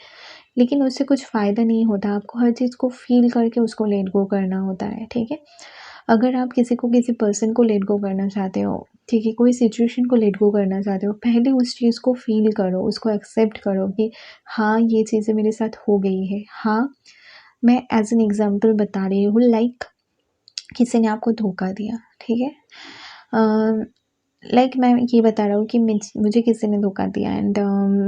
लेकिन उससे कुछ फ़ायदा नहीं होता। आपको हर चीज़ को फ़ील करके उसको लेट गो करना होता है, ठीक है? अगर आप किसी पर्सन को लेट गो करना चाहते हो, ठीक है? कोई सिचुएशन को लेट गो करना चाहते हो, पहले उस चीज़ को फ़ील करो, उसको एक्सेप्ट करो कि हाँ, ये चीज़ें मेरे साथ हो गई है। हाँ, मैं एज़ एन एग्ज़ाम्पल बता रही हूँ, लाइक किसी ने आपको धोखा दिया, ठीक है? लाइक मैं ये बता रहा हूँ कि मुझे किसी ने धोखा दिया एंड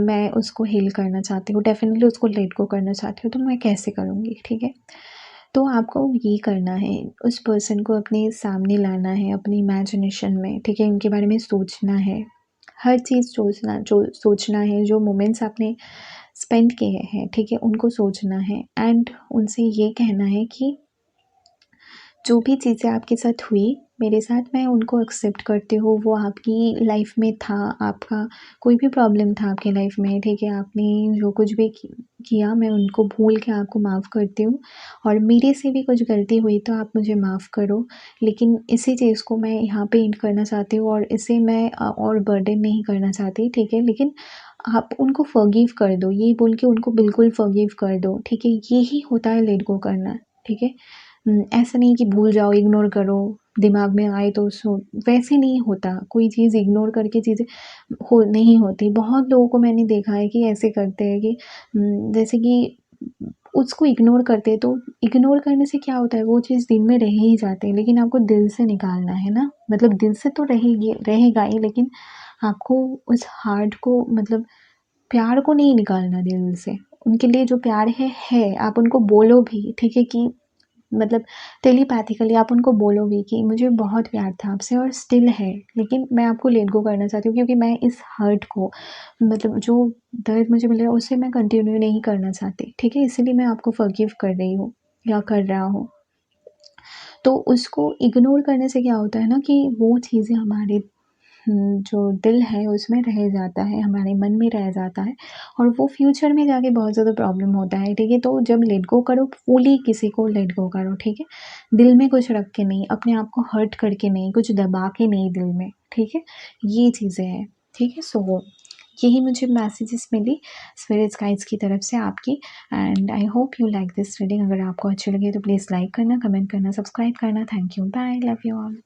मैं उसको हील करना चाहती हूँ, डेफ़िनेटली उसको लेट गो करना चाहती हूँ, तो मैं कैसे करूँगी, ठीक है? तो आपको ये करना है, उस पर्सन को अपने सामने लाना है, अपनी इमेजिनेशन में, ठीक है? उनके बारे में सोचना है, हर चीज़ सोचना है, जो मोमेंट्स आपने स्पेंड किए हैं, ठीक है? उनको सोचना है एंड उनसे ये कहना है कि जो भी चीज़ें आपके साथ हुई मेरे साथ, मैं उनको एक्सेप्ट करती हूँ, वो आपकी लाइफ में था, आपका कोई भी प्रॉब्लम था आपकी लाइफ में, ठीक है? आपने जो कुछ भी किया, मैं उनको भूल के आपको माफ़ करती हूँ, और मेरे से भी कुछ गलती हुई तो आप मुझे माफ़ करो, लेकिन इसी चीज़ को मैं यहाँ पे एंड करना चाहती हूँ, और इसे मैं और बर्डन नहीं करना चाहती, ठीक है? लेकिन आप उनको फ़ॉरगिव कर दो, ये बोल के उनको बिल्कुल फ़ॉरगिव कर दो, ठीक है? यही होता है लेट गो करना, ठीक है? ऐसा नहीं कि भूल जाओ, इग्नोर करो, दिमाग में आए तो वैसे नहीं होता, कोई चीज़ इग्नोर करके चीज़ें नहीं होती। बहुत लोगों को मैंने देखा है कि ऐसे करते हैं कि जैसे कि उसको इग्नोर करते हैं, तो इग्नोर करने से क्या होता है, वो चीज़ दिल में रह ही जाते हैं, लेकिन आपको दिल से निकालना है ना, मतलब दिल से तो रहेगा ही, लेकिन आपको उस हार्ट को, मतलब प्यार को नहीं निकालना दिल से। उनके लिए जो प्यार है, आप उनको बोलो भी, ठीक है? कि मतलब टेलीपैथिकली आप उनको बोलो भी कि मुझे बहुत प्यार था आपसे और स्टिल है, लेकिन मैं आपको लेट गो करना चाहती हूँ, क्योंकि मैं इस हर्ट को, मतलब जो दर्द मुझे मिला है उसे मैं कंटिन्यू नहीं करना चाहती, ठीक है? इसीलिए मैं आपको फ़ॉरगिव कर रही हूँ या कर रहा हूँ। तो उसको इग्नोर करने से क्या होता है ना कि वो चीज़ें हमारे जो दिल है उसमें रह जाता है, हमारे मन में रह जाता है, और वो फ्यूचर में जाके बहुत ज़्यादा प्रॉब्लम होता है, ठीक है? तो जब लेट गो करो, फुली किसी को लेट गो करो, ठीक है? दिल में कुछ रख के नहीं, अपने आप को हर्ट करके नहीं, कुछ दबा के नहीं दिल में, ठीक है? ये चीज़ें हैं, ठीक है? सो यही मुझे मैसेजेस मिली स्पिरिट्स गाइड्स की तरफ से आपकी, and I hope you like this reading. अगर आपको अच्छी लगी तो प्लीज़ लाइक करना, कमेंट करना, सब्सक्राइब करना। Thank you, bye, love you all.